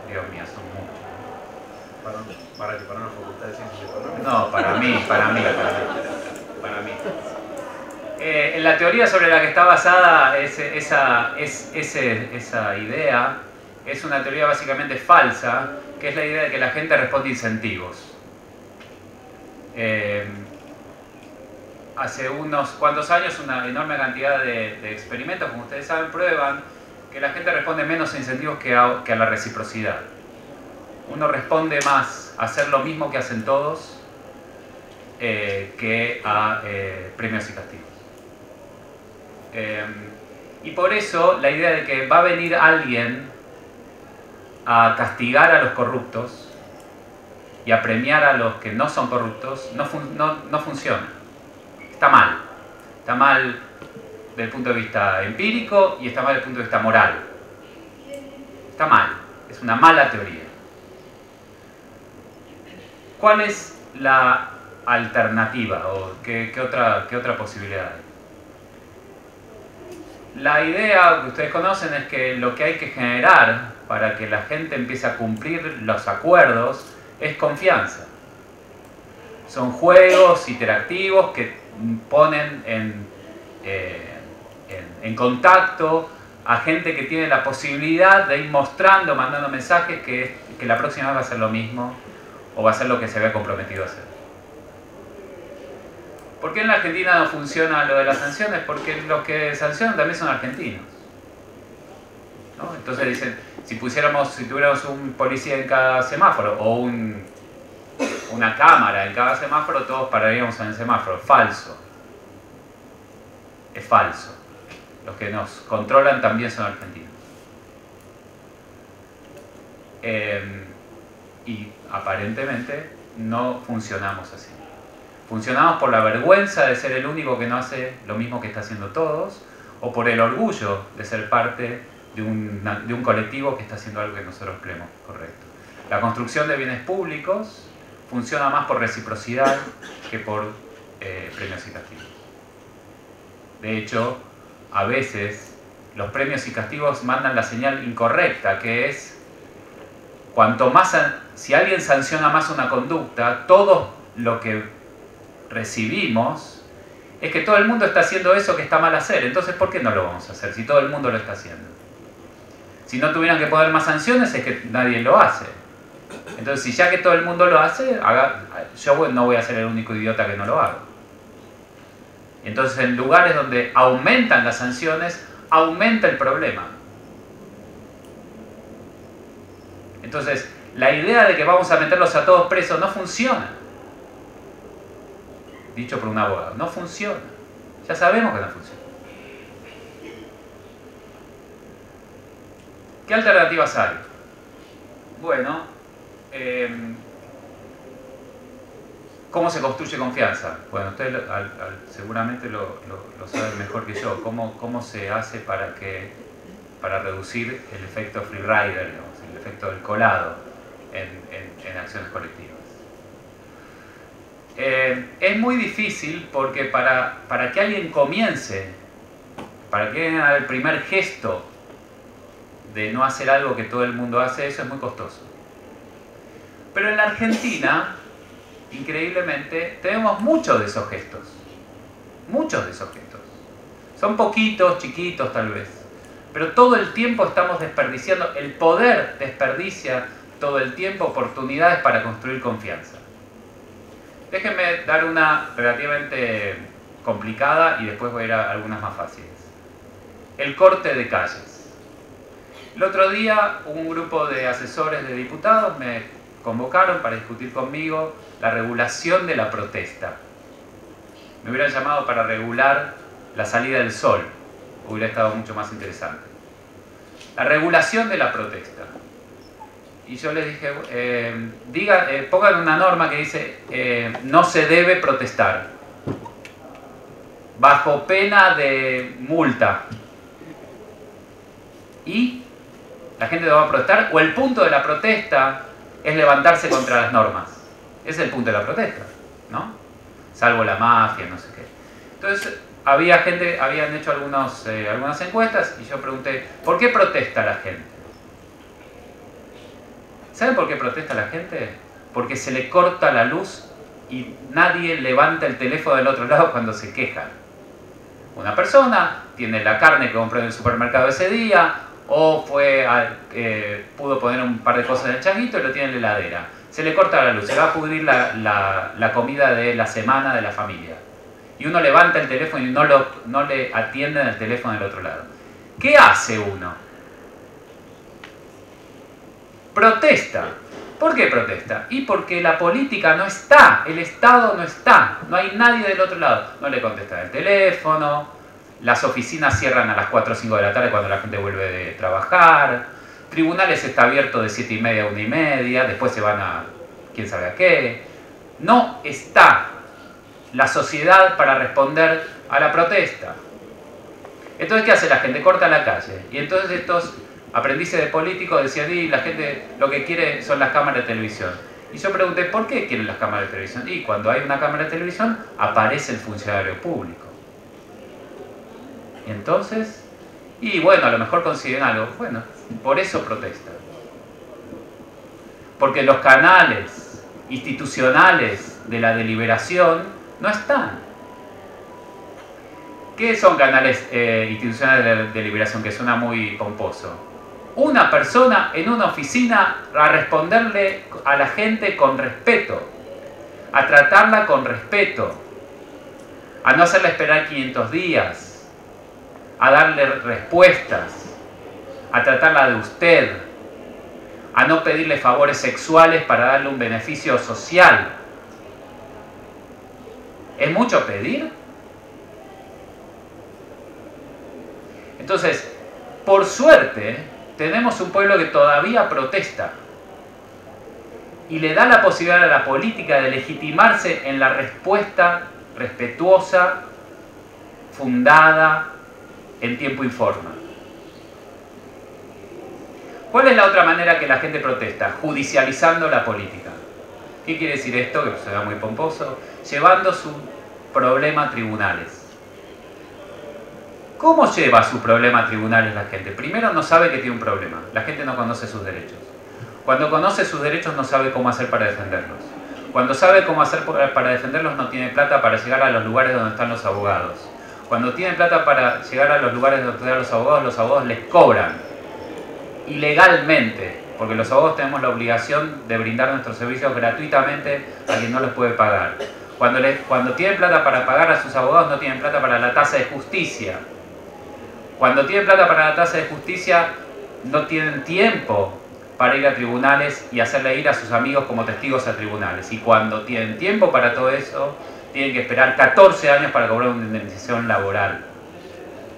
Dios mío, son muchos. ¿Para una facultad de ciencias económicas? No, para mí. En la teoría sobre la que está basada esa idea, es una teoría básicamente falsa, que es la idea de que la gente responde incentivos. Hace unos cuantos años una enorme cantidad de experimentos, como ustedes saben, prueban que la gente responde menos a incentivos que a la reciprocidad. Uno responde más a hacer lo mismo que hacen todos que a premios y castigos. Y por eso la idea de que va a venir alguien a castigar a los corruptos y a premiar a los que no son corruptos no funciona. Está mal. Está mal desde el punto de vista empírico y está mal desde el punto de vista moral. Está mal. Es una mala teoría. ¿Cuál es la alternativa o qué otra posibilidad hay? La idea que ustedes conocen es que lo que hay que generar para que la gente empiece a cumplir los acuerdos es confianza. Son juegos interactivos que ponen en contacto a gente que tiene la posibilidad de ir mostrando, mandando mensajes que la próxima vez va a ser lo mismo o va a ser lo que se había comprometido a hacer. ¿Por qué en la Argentina no funciona lo de las sanciones? Porque los que sancionan también son argentinos, ¿no? Entonces dicen, si tuviéramos un policía en cada semáforo o una cámara en cada semáforo, todos pararíamos en el semáforo. Falso. Es falso. Los que nos controlan también son argentinos. Y aparentemente no funcionamos así. Funcionamos por la vergüenza de ser el único que no hace lo mismo que está haciendo todos, o por el orgullo de ser parte de un colectivo que está haciendo algo que nosotros creemos correcto. La construcción de bienes públicos funciona más por reciprocidad que por premios y castigos. De hecho, a veces los premios y castigos mandan la señal incorrecta, que es si alguien sanciona más una conducta, todo lo que recibimos es que todo el mundo está haciendo eso que está mal hacer. Entonces, ¿por qué no lo vamos a hacer si todo el mundo lo está haciendo? Si no tuvieran que poner más sanciones es que nadie lo hace. Entonces, si ya que todo el mundo lo hace, yo no voy a ser el único idiota que no lo haga. Entonces, en lugares donde aumentan las sanciones, aumenta el problema. Entonces, la idea de que vamos a meterlos a todos presos no funciona. Dicho por un abogado, no funciona. Ya sabemos que no funciona. ¿Qué alternativas hay? Bueno, ¿cómo se construye confianza? Bueno, ustedes seguramente lo saben mejor que yo. ¿Cómo se hace para reducir el efecto freerider, digamos, el efecto del colado en acciones colectivas? Es muy difícil porque para que alguien comience, para que alguien haga el primer gesto de no hacer algo que todo el mundo hace, eso es muy costoso. Pero en la Argentina, increíblemente, tenemos muchos de esos gestos. Muchos de esos gestos. Son poquitos, chiquitos tal vez. Pero todo el tiempo estamos desperdiciando. El poder desperdicia todo el tiempo oportunidades para construir confianza. Déjenme dar una relativamente complicada y después voy a ir a algunas más fáciles. El corte de calles. El otro día un grupo de asesores de diputados me convocaron para discutir conmigo la regulación de la protesta. Me hubieran llamado para regular la salida del sol. Hubiera estado mucho más interesante. La regulación de la protesta. Y yo les dije, pongan una norma que dice no se debe protestar bajo pena de multa. Y la gente no va a protestar, o el punto de la protesta es levantarse contra las normas. Ese es el punto de la protesta, ¿no? Salvo la mafia, no sé qué. Entonces, habían hecho algunas encuestas y yo pregunté, ¿por qué protesta la gente? ¿Saben por qué protesta la gente? Porque se le corta la luz y nadie levanta el teléfono del otro lado cuando se queja. Una persona tiene la carne que compró en el supermercado ese día, o pudo poner un par de cosas en el changuito y lo tiene en la heladera. Se le corta la luz, se va a pudrir la comida de la semana de la familia. Y uno levanta el teléfono y no le atienden el teléfono del otro lado. ¿Qué hace uno? Protesta. ¿Por qué protesta? Y porque la política no está, el Estado no está, no hay nadie del otro lado. No le contestan el teléfono, las oficinas cierran a las 4 o 5 de la tarde cuando la gente vuelve de trabajar, tribunales está abierto de 7:30 a 1:30, después se van a quién sabe a qué. No está la sociedad para responder a la protesta. Entonces, ¿qué hace la gente? Corta la calle. Y entonces estos aprendices de políticos decían, y la gente lo que quiere son las cámaras de televisión. Y yo pregunté, ¿por qué quieren las cámaras de televisión? Y cuando hay una cámara de televisión, aparece el funcionario público. Y entonces, y bueno, a lo mejor consiguen algo. Bueno, por eso protestan. Porque los canales institucionales de la deliberación no están. ¿Qué son canales institucionales de liberación? Que suena muy pomposo. Una persona en una oficina a responderle a la gente con respeto, a tratarla con respeto, a no hacerla esperar 500 días, a darle respuestas, a tratarla de usted, a no pedirle favores sexuales para darle un beneficio social. ¿Es mucho pedir? Entonces, por suerte, tenemos un pueblo que todavía protesta y le da la posibilidad a la política de legitimarse en la respuesta respetuosa, fundada, en tiempo y forma. ¿Cuál es la otra manera que la gente protesta? Judicializando la política. ¿Qué quiere decir esto? Que suena muy pomposo. Llevando su problema a tribunales. ¿Cómo lleva su problema a tribunales la gente? Primero, no sabe que tiene un problema. La gente no conoce sus derechos. Cuando conoce sus derechos no sabe cómo hacer para defenderlos. Cuando sabe cómo hacer para defenderlos no tiene plata para llegar a los lugares donde están los abogados. Cuando tiene plata para llegar a los lugares donde están los abogados les cobran. Ilegalmente. Porque los abogados tenemos la obligación de brindar nuestros servicios gratuitamente a quien no los puede pagar. Cuando tienen plata para pagar a sus abogados no tienen plata para la tasa de justicia. Cuando tienen plata para la tasa de justicia, no tienen tiempo para ir a tribunales y hacerle ir a sus amigos como testigos a tribunales. Y cuando tienen tiempo para todo eso, tienen que esperar 14 años para cobrar una indemnización laboral.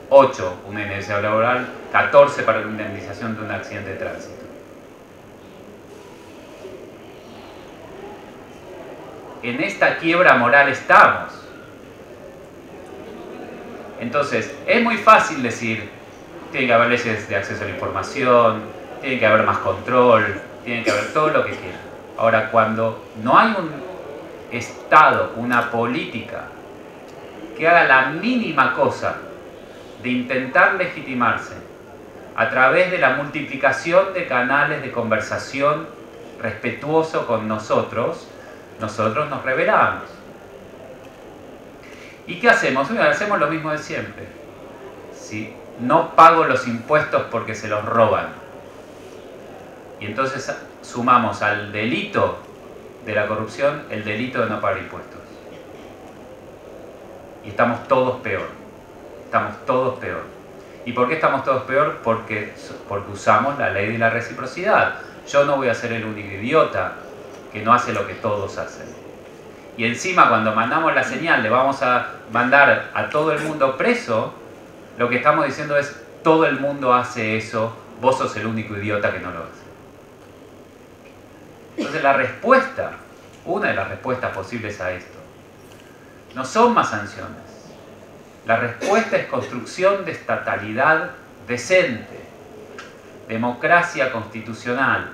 8 una indemnización laboral, 14 para una indemnización de un accidente de tránsito. En esta quiebra moral estamos. Entonces, es muy fácil decir, tiene que haber leyes de acceso a la información, tiene que haber más control, tiene que haber todo lo que quieran. Ahora, cuando no hay un Estado, una política, que haga la mínima cosa de intentar legitimarse a través de la multiplicación de canales de conversación respetuoso con nosotros nos rebelamos. ¿Y qué hacemos? Bueno, hacemos lo mismo de siempre. ¿Sí? No pago los impuestos porque se los roban. Y entonces sumamos al delito de la corrupción el delito de no pagar impuestos. Y estamos todos peor. Estamos todos peor. ¿Y por qué estamos todos peor? Porque usamos la ley de la reciprocidad. Yo no voy a ser el único idiota que no hace lo que todos hacen. Y encima cuando mandamos la señal de vamos a mandar a todo el mundo preso, lo que estamos diciendo es todo el mundo hace eso, vos sos el único idiota que no lo hace. Entonces la respuesta, una de las respuestas posibles a esto, no son más sanciones. La respuesta es construcción de estatalidad decente, democracia constitucional,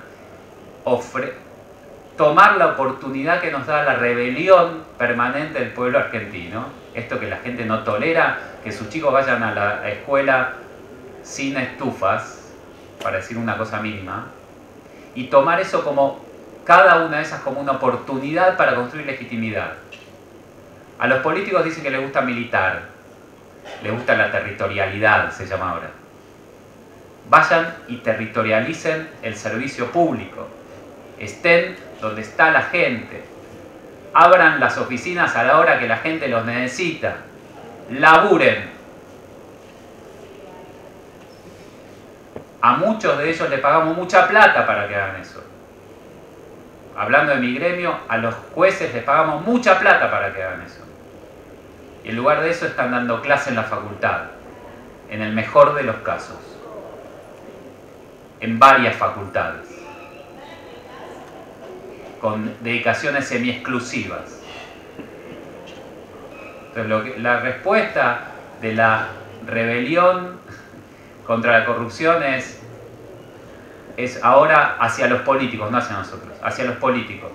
tomar la oportunidad que nos da la rebelión permanente del pueblo argentino, esto que la gente no tolera, que sus chicos vayan a la escuela sin estufas, para decir una cosa mínima, y tomar eso como, cada una de esas como una oportunidad para construir legitimidad. A los políticos dicen que les gusta militar, les gusta la territorialidad, se llama ahora. Vayan y territorialicen el servicio público. Estén donde está la gente. Abran las oficinas a la hora que la gente los necesita. Laburen. A muchos de ellos les pagamos mucha plata para que hagan eso. Hablando de mi gremio, a los jueces les pagamos mucha plata para que hagan eso. Y en lugar de eso están dando clase en la facultad. En el mejor de los casos. En varias facultades. Con dedicaciones semi-exclusivas. Entonces, la respuesta de la rebelión contra la corrupción es ahora hacia los políticos, no hacia nosotros, hacia los políticos.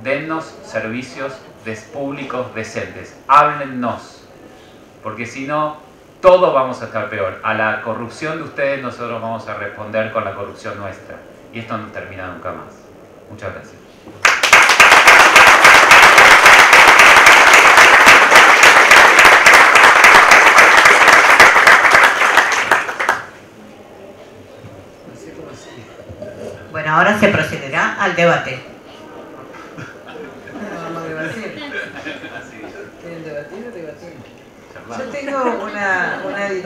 Dennos servicios públicos decentes, háblennos, porque si no, todos vamos a estar peor. A la corrupción de ustedes nosotros vamos a responder con la corrupción nuestra. Y esto no termina nunca más. Muchas gracias. Bueno, ahora se procederá al debate. No vamos a debatir. ¿Quieren debatir o debatir? Yo tengo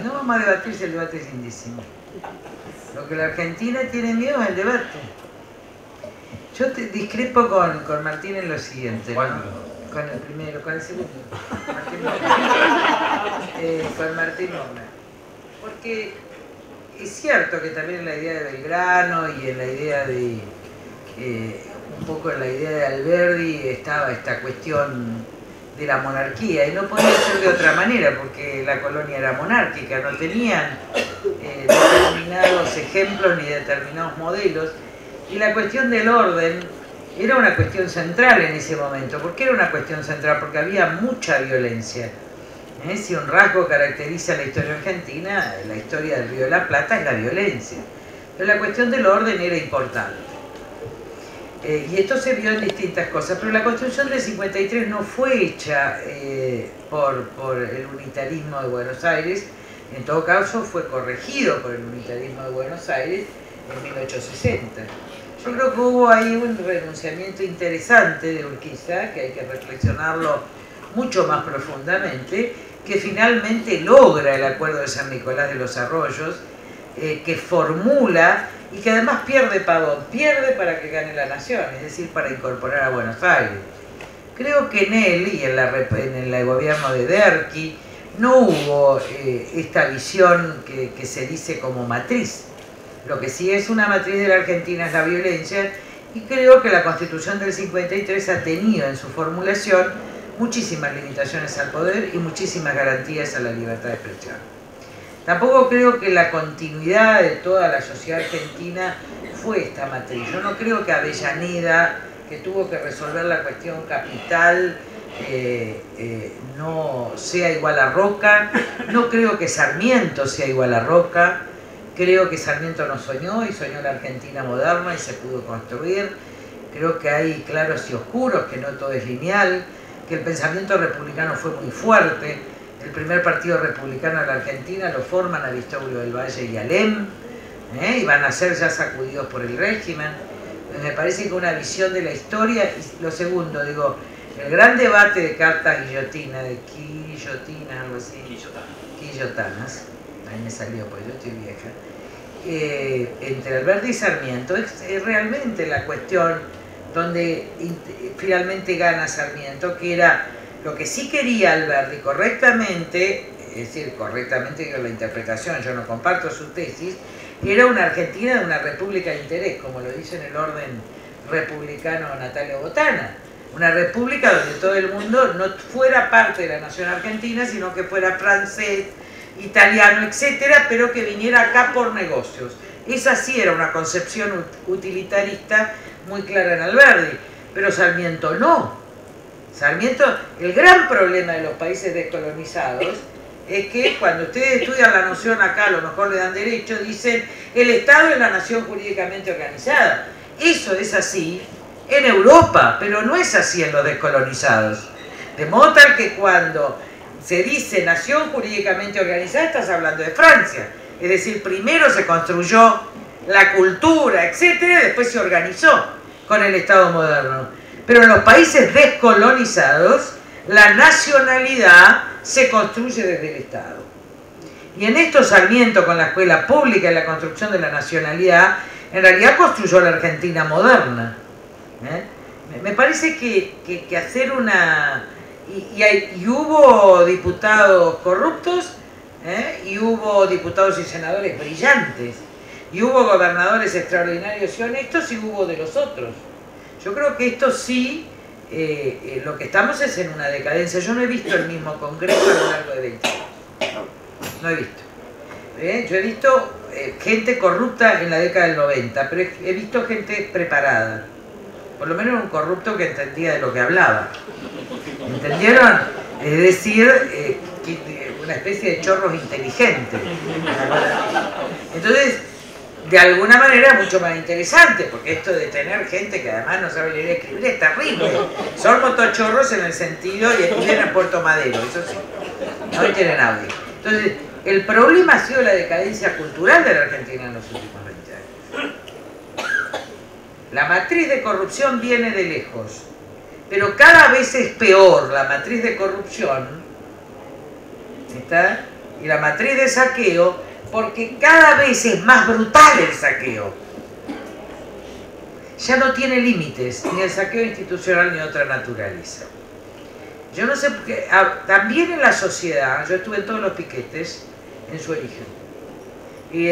no vamos a debatir si el debate es lindísimo. Lo que la Argentina tiene miedo es el debate. Yo discrepo con Martín en lo siguiente, ¿no? Con el primero, con el segundo. Con Martín Bohmer. Porque es cierto que también en la idea de Belgrano y en la idea de un poco en la idea de Alberdi estaba esta cuestión de la monarquía, y no podía ser de otra manera porque la colonia era monárquica, no tenían determinados ejemplos ni determinados modelos, y la cuestión del orden era una cuestión central en ese momento. ¿Por qué era una cuestión central? Porque había mucha violencia. Si un rasgo caracteriza la historia argentina, la historia del Río de la Plata, es la violencia. Pero la cuestión del orden era importante. Y esto se vio en distintas cosas, pero la Constitución del 53 no fue hecha por el unitarismo de Buenos Aires, en todo caso fue corregido por el unitarismo de Buenos Aires en 1860. Yo creo que hubo ahí un renunciamiento interesante de Urquiza, que hay que reflexionarlo mucho más profundamente, que finalmente logra el Acuerdo de San Nicolás de los Arroyos, que formula y que además pierde Pavón, pierde para que gane la nación, es decir, para incorporar a Buenos Aires. Creo que en él y en el gobierno de Derqui no hubo esta visión que se dice como matriz. Lo que sí es una matriz de la Argentina es la violencia, y creo que la Constitución del 53 ha tenido en su formulación muchísimas limitaciones al poder y muchísimas garantías a la libertad de expresión. Tampoco creo que la continuidad de toda la sociedad argentina fue esta matriz. Yo no creo que Avellaneda, que tuvo que resolver la cuestión capital, no sea igual a Roca. No creo que Sarmiento sea igual a Roca. Creo que Sarmiento no soñó, y soñó la Argentina moderna y se pudo construir. Creo que hay claros y oscuros, que no todo es lineal, que el pensamiento republicano fue muy fuerte. El primer partido republicano de la Argentina lo forman Aristóbulo del Valle y Alem, y van a ser ya sacudidos por el régimen. Me parece que una visión de la historia. Y lo segundo, digo, el gran debate de cartas guillotinas, algo así, quillotanas, ahí me salió porque yo estoy vieja, entre Alberdi y Sarmiento, es realmente la cuestión donde finalmente gana Sarmiento, que era lo que sí quería Alberdi correctamente, es decir, correctamente digo la interpretación, yo no comparto su tesis, era una Argentina de una república de interés, como lo dice en el orden republicano Natalio Botana, una república donde todo el mundo no fuera parte de la nación argentina, sino que fuera francés, italiano, etcétera, pero que viniera acá por negocios. Esa sí era una concepción utilitarista muy clara en Alberdi, pero Sarmiento no. Sarmiento, el gran problema de los países descolonizados es que cuando ustedes estudian la noción acá, a lo mejor le dan derecho, dicen el Estado es la nación jurídicamente organizada. Eso es así en Europa, pero no es así en los descolonizados. De modo tal que cuando se dice nación jurídicamente organizada, estás hablando de Francia. Es decir, primero se construyó la cultura, etcétera, y después se organizó con el Estado moderno. Pero en los países descolonizados, la nacionalidad se construye desde el Estado. Y en esto Sarmiento, con la escuela pública y la construcción de la nacionalidad, en realidad construyó la Argentina moderna. Me parece que hacer una... Y hubo diputados corruptos, y hubo diputados y senadores brillantes, y hubo gobernadores extraordinarios y honestos, y hubo de los otros. Yo creo que esto sí, lo que estamos es en una decadencia. Yo no he visto el mismo Congreso a lo largo de 20 años. No he visto. Yo he visto gente corrupta en la década del 90, pero he visto gente preparada. Por lo menos un corrupto que entendía de lo que hablaba. ¿Entendieron? Es decir, una especie de chorros inteligentes. Entonces, de alguna manera es mucho más interesante, porque esto de tener gente que además no sabe leer y escribir es terrible. Son motochorros en el sentido, y estudian en Puerto Madero, eso sí, no tienen audio. Entonces, el problema ha sido la decadencia cultural de la Argentina en los últimos 20 años. La matriz de corrupción viene de lejos, pero cada vez es peor la matriz de corrupción, ¿está? Y la matriz de saqueo, porque cada vez es más brutal el saqueo. Ya no tiene límites, ni el saqueo institucional ni otra naturaleza. Yo no sé, porque también en la sociedad, yo estuve en todos los piquetes en su origen, y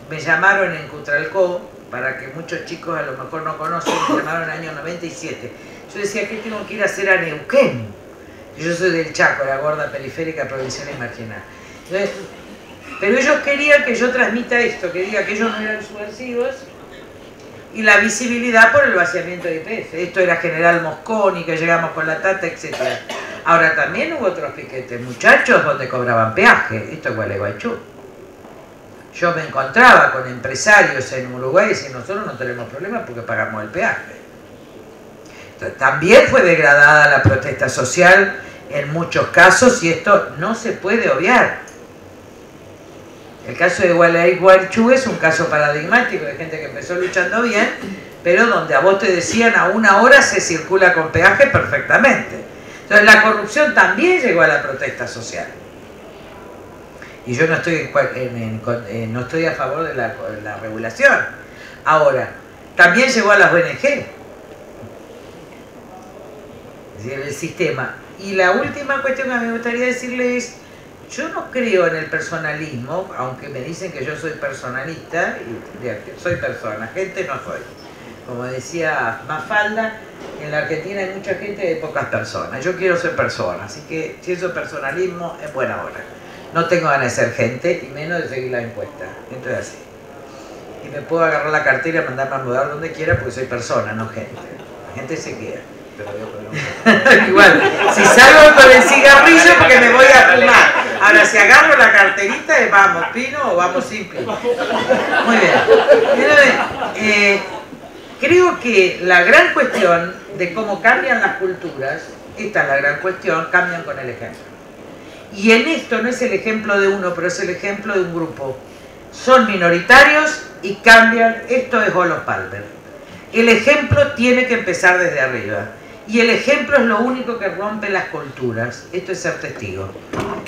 me llamaron en Cutralcó, para que muchos chicos a lo mejor no conocen, me llamaron en el año 97. Yo decía, ¿qué tengo que ir a hacer a Neuquén? Yo soy del Chaco, la gorda periférica provincial y marginal. Entonces, pero ellos querían que yo transmita esto, que diga que ellos no eran subversivos, y la visibilidad por el vaciamiento de IPF. Esto era General Mosconi, que llegamos con la Tata, etc. Ahora también hubo otros piquetes, muchachos, donde cobraban peaje. Esto es Gualeguaychú. Yo me encontraba con empresarios en Uruguay y decían, nosotros no tenemos problemas porque pagamos el peaje. Entonces, también fue degradada la protesta social en muchos casos y esto no se puede obviar. El caso de Gualeguaychú es un caso paradigmático de gente que empezó luchando bien, pero donde a vos te decían a 1 hora se circula con peaje perfectamente. Entonces la corrupción también llegó a la protesta social. Y yo no estoy a favor de la regulación. Ahora, también llegó a las ONG. Es decir, el sistema. Y la última cuestión que me gustaría decirle es, yo no creo en el personalismo, aunque me dicen que yo soy personalista, y soy persona, gente no soy. Como decía Mafalda, en la Argentina hay mucha gente de pocas personas. Yo quiero ser persona, así que si eso es personalismo, es buena hora. No tengo ganas de ser gente y menos de seguir la encuesta. Entonces así. Y me puedo agarrar la cartera y mandarme a mudar donde quiera porque soy persona, no gente. La gente se queda. Igual, si salgo con el cigarrillo porque me voy a fumar. Ahora, si agarro la carterita, vamos pino o vamos sin pino. Muy bien. Creo que la gran cuestión de cómo cambian las culturas, esta es la gran cuestión, cambian con el ejemplo. Y en esto no es el ejemplo de uno, pero es el ejemplo de un grupo. Son minoritarios y cambian. Esto es Olof Palme. El ejemplo tiene que empezar desde arriba. Y el ejemplo es lo único que rompe las culturas. Esto es ser testigo.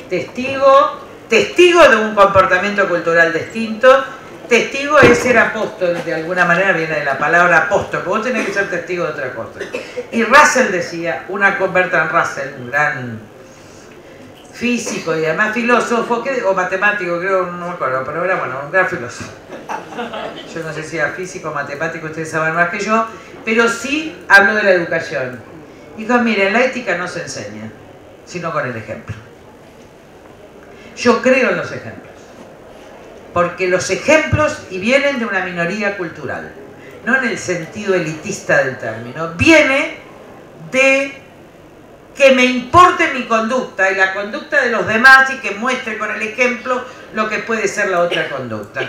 Testigo de un comportamiento cultural distinto. Testigo es ser apóstol, de alguna manera viene de la palabra apóstol, porque vos tenés que ser testigo de otra cosa. Y Russell decía, Bertrand Russell, un gran físico y además filósofo, o matemático, creo, no me acuerdo, pero era bueno, un gran filósofo. Yo no sé si era físico o matemático, ustedes saben más que yo, pero sí habló de la educación. Dijo, miren, la ética no se enseña, sino con el ejemplo. Yo creo en los ejemplos. Porque los ejemplos, y vienen de una minoría cultural, no en el sentido elitista del término, viene de que me importe mi conducta y la conducta de los demás y que muestre con el ejemplo lo que puede ser la otra conducta.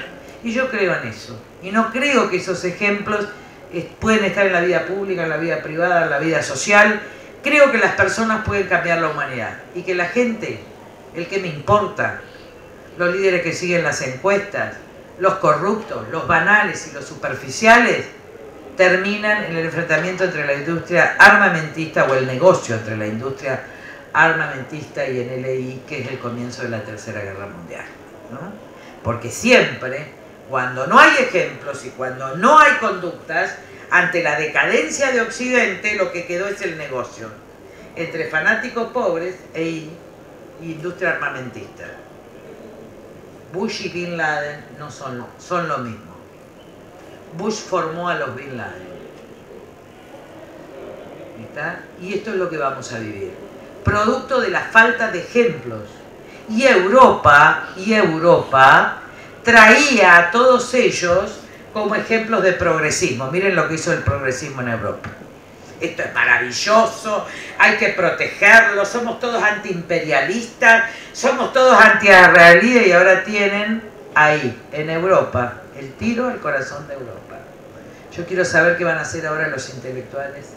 Y yo creo en eso. Y no creo que esos ejemplos pueden estar en la vida pública, en la vida privada, en la vida social. Creo que las personas pueden cambiar la humanidad y que la gente, el que me importa, los líderes que siguen las encuestas, los corruptos, los banales y los superficiales, terminan en el enfrentamiento entre la industria armamentista o el negocio entre la industria armamentista y el LI, que es el comienzo de la Tercera Guerra Mundial, ¿no? Porque siempre, cuando no hay ejemplos y cuando no hay conductas, ante la decadencia de Occidente, lo que quedó es el negocio entre fanáticos pobres e industria armamentista. Bush y Bin Laden no son lo mismo. Bush formó a los Bin Laden. ¿Está? Y esto es lo que vamos a vivir. Producto de la falta de ejemplos. Y Europa traía a todos ellos como ejemplos de progresismo. Miren lo que hizo el progresismo en Europa. Esto es maravilloso, hay que protegerlo, somos todos antiimperialistas, somos todos anti-israelíes y ahora tienen ahí, en Europa, el tiro al corazón de Europa. Yo quiero saber qué van a hacer ahora los intelectuales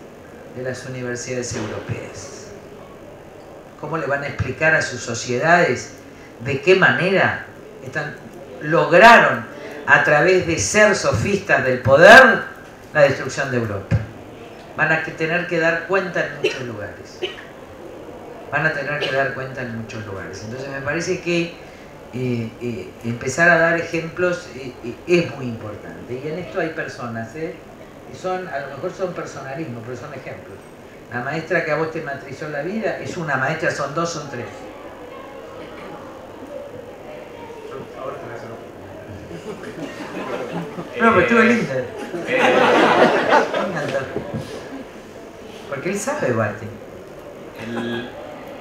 de las universidades europeas. ¿Cómo le van a explicar a sus sociedades de qué manera lograron, a través de ser sofistas del poder, la destrucción de Europa. Van a tener que dar cuenta en muchos lugares. Van a tener que dar cuenta en muchos lugares. Entonces me parece que empezar a dar ejemplos es muy importante. Y en esto hay personas, que son, a lo mejor son personalismo, pero son ejemplos. La maestra que a vos te matrizó la vida es una maestra, son dos, son tres. No, pero estuvo lindo. Me encantó. Porque él sabe, Bati.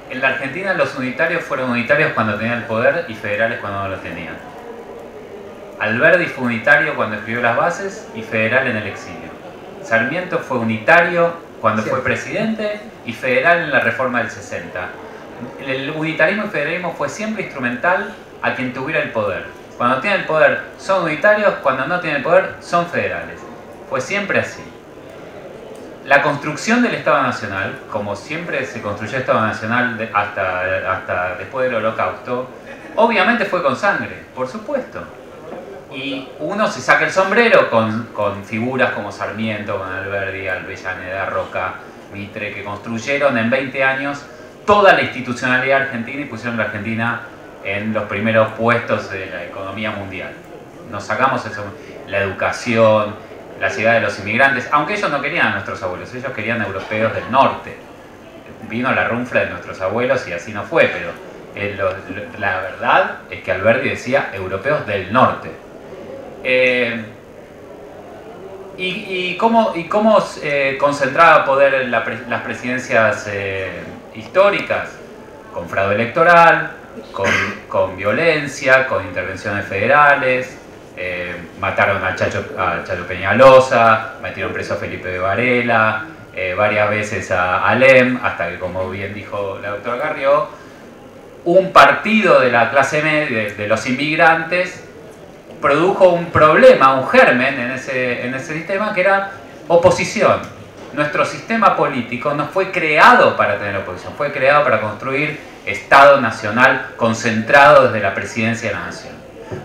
En la Argentina los unitarios fueron unitarios cuando tenían el poder y federales cuando no lo tenían. Alberdi fue unitario cuando escribió las bases y federal en el exilio. Sarmiento fue unitario cuando fue presidente y federal en la reforma del 60. El unitarismo y federalismo fue siempre instrumental a quien tuviera el poder. Cuando tienen el poder son unitarios, cuando no tienen el poder son federales. Fue siempre así. La construcción del Estado Nacional, como siempre se construyó el Estado Nacional hasta después del Holocausto, obviamente fue con sangre, por supuesto. Y uno se saca el sombrero con figuras como Sarmiento, con Alberdi, Avellaneda, Roca, Mitre, que construyeron en 20 años toda la institucionalidad argentina y pusieron a la Argentina en los primeros puestos de la economía mundial. Nos sacamos eso, la educación, la llegada de los inmigrantes, aunque ellos no querían a nuestros abuelos, ellos querían europeos del norte. Vino la runfla de nuestros abuelos y así no fue, pero la verdad es que Alberdi decía europeos del norte. ¿Y cómo concentraba poder las presidencias históricas? Con fraude electoral, con violencia, con intervenciones federales. Mataron a Chacho Peñalosa, metieron preso a Felipe de Varela, varias veces a Alem, hasta que, como bien dijo la doctora Carrió, un partido de la clase media, de los inmigrantes, produjo un problema, un germen en ese sistema, que era oposición. Nuestro sistema político no fue creado para tener oposición, fue creado para construir Estado Nacional concentrado desde la presidencia de la Nación.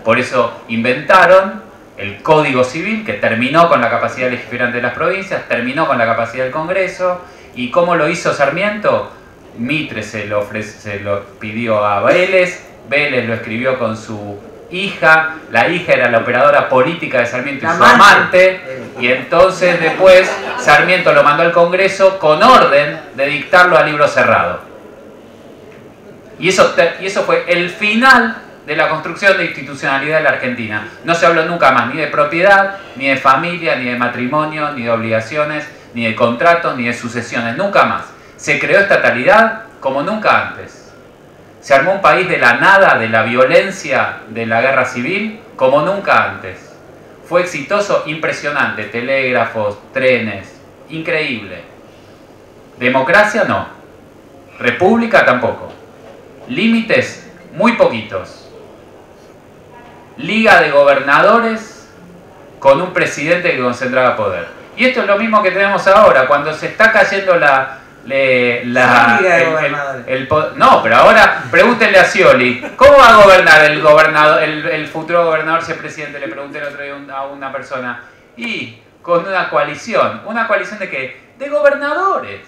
Por eso inventaron el Código Civil, que terminó con la capacidad legislante de las provincias, terminó con la capacidad del Congreso. ¿Y cómo lo hizo Sarmiento? Mitre se lo pidió a Vélez, Vélez lo escribió con su hija, la hija era la operadora política de Sarmiento y su amante, y entonces después Sarmiento lo mandó al Congreso con orden de dictarlo a libro cerrado. Y eso fue el final de la construcción de institucionalidad de la Argentina. No se habló nunca más ni de propiedad, ni de familia, ni de matrimonio, ni de obligaciones, ni de contratos, ni de sucesiones, nunca más. Se creó estatalidad como nunca antes. Se armó un país de la nada, de la violencia de la guerra civil, como nunca antes. Fue exitoso, impresionante, telégrafos, trenes, increíble. Democracia no. República tampoco. Límites muy poquitos. Liga de gobernadores con un presidente que concentraba poder. Y esto es lo mismo que tenemos ahora, cuando se está cayendo no, pero ahora pregúntenle a Scioli, ¿cómo va a gobernar el futuro gobernador si es presidente? Le pregunté el otro día a una persona. Y con una coalición. ¿Una coalición de qué? De gobernadores.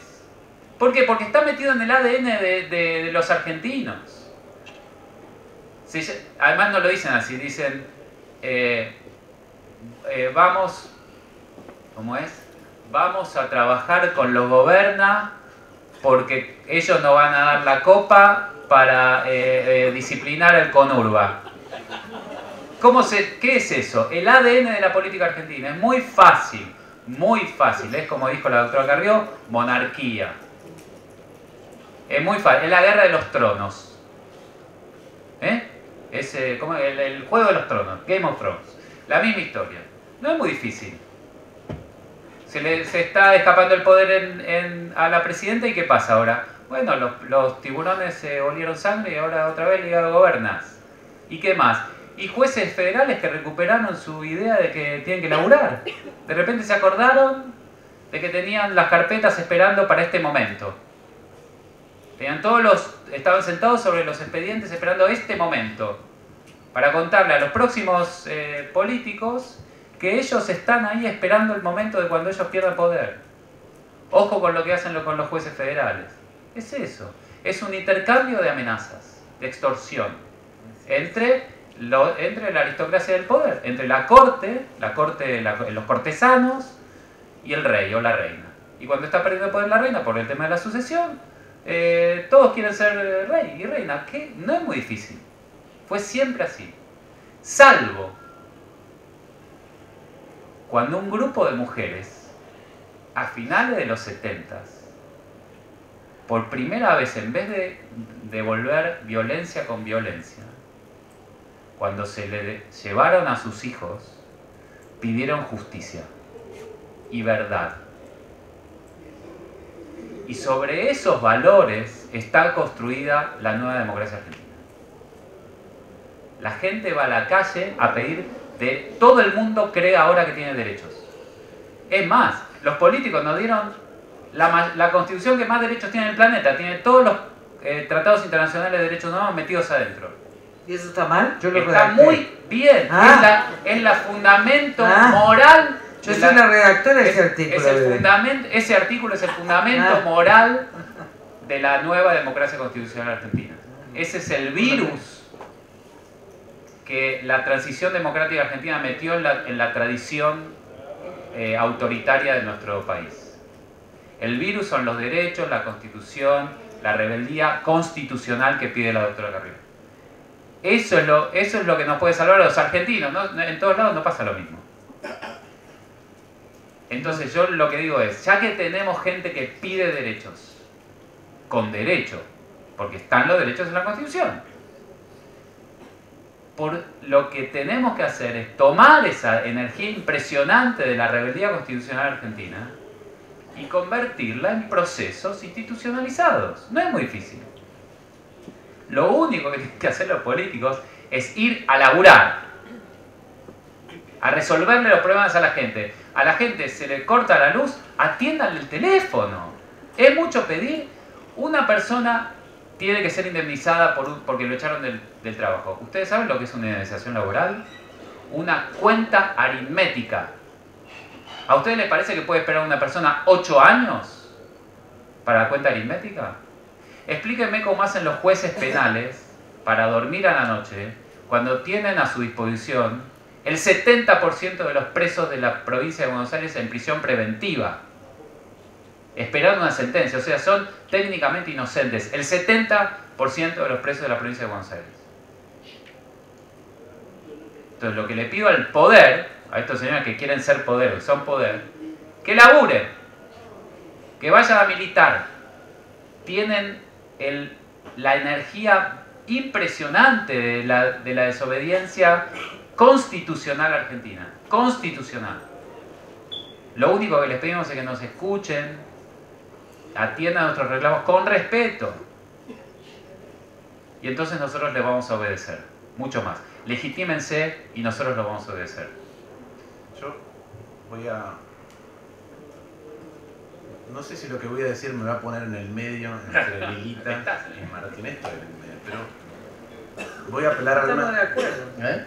¿Por qué? Porque está metido en el ADN de los argentinos. Además no lo dicen así, dicen vamos, ¿cómo es? Vamos a trabajar con los goberna porque ellos nos van a dar la copa para disciplinar el CONURBA. ¿Qué es eso? El ADN de la política argentina es muy fácil, es como dijo la doctora Carrió, monarquía. Es muy fácil, es la guerra de los tronos. Es como el juego de los tronos, Game of Thrones. La misma historia. No es muy difícil. Se está escapando el poder a la presidenta y ¿qué pasa ahora? Bueno, los tiburones se olieron sangre y ahora otra vez Liga de Gobernas. ¿Y qué más? Y jueces federales que recuperaron su idea de que tienen que laburar. De repente se acordaron de que tenían las carpetas esperando para este momento. Estaban sentados sobre los expedientes esperando este momento para contarle a los próximos políticos que ellos están ahí esperando el momento de cuando ellos pierdan poder. Ojo con lo que hacen con los jueces federales. Es eso. Es un intercambio de amenazas, de extorsión, entre la aristocracia del poder, entre la corte, los cortesanos y el rey o la reina. Y cuando está perdiendo poder la reina por el tema de la sucesión, todos quieren ser rey y reina, que no es muy difícil. Fue siempre así. Salvo cuando un grupo de mujeres, a finales de los 70, por primera vez, en vez de devolver violencia con violencia, cuando se le llevaron a sus hijos, pidieron justicia y verdad. Y sobre esos valores está construida la nueva democracia argentina. La gente va a la calle a pedir de todo el mundo, cree ahora que tiene derechos. Es más, los políticos nos dieron la constitución que más derechos tiene el planeta, tiene todos los tratados internacionales de derechos humanos metidos adentro. ¿Y eso está mal? Yo lo está redacté. muy bien, es la fundamento moral. Yo soy la redactora de ese artículo. Ese artículo es el fundamento moral de la nueva democracia constitucional argentina. Ese es el virus que la transición democrática argentina metió en la tradición autoritaria de nuestro país. El virus son los derechos, la constitución, la rebeldía constitucional que pide la doctora Carrió. Eso es lo que nos puede salvar a los argentinos, ¿no? En todos lados no pasa lo mismo. Entonces yo lo que digo es, ya que tenemos gente que pide derechos, con derecho, porque están los derechos en la Constitución, lo que tenemos que hacer es tomar esa energía impresionante de la rebeldía constitucional argentina y convertirla en procesos institucionalizados. No es muy difícil. Lo único que tienen que hacer los políticos es ir a laburar, a resolverle los problemas a la gente. A la gente se le corta la luz, atiéndanle el teléfono. Es mucho pedir. Una persona tiene que ser indemnizada porque lo echaron del trabajo. ¿Ustedes saben lo que es una indemnización laboral? Una cuenta aritmética. ¿A ustedes les parece que puede esperar una persona 8 años para la cuenta aritmética? Explíquenme cómo hacen los jueces penales para dormir a la noche cuando tienen a su disposición el 70% de los presos de la provincia de Buenos Aires en prisión preventiva, esperando una sentencia. O sea, son técnicamente inocentes el 70% de los presos de la provincia de Buenos Aires. Entonces lo que le pido al poder, a estos señores que quieren ser poder, que son poder, que laburen, que vayan a militar. Tienen la energía impresionante de la desobediencia constitucional argentina. Constitucional. Lo único que les pedimos es que nos escuchen, atiendan nuestros reclamos con respeto. Y entonces nosotros les vamos a obedecer. Mucho más. Legitímense y nosotros los vamos a obedecer. Yo voy a... No sé si lo que voy a decir me va a poner en el medio entre Lilita y Martín. Estoy en el medio, pero voy a apelar a alguna... Estamos de acuerdo. ¿Eh?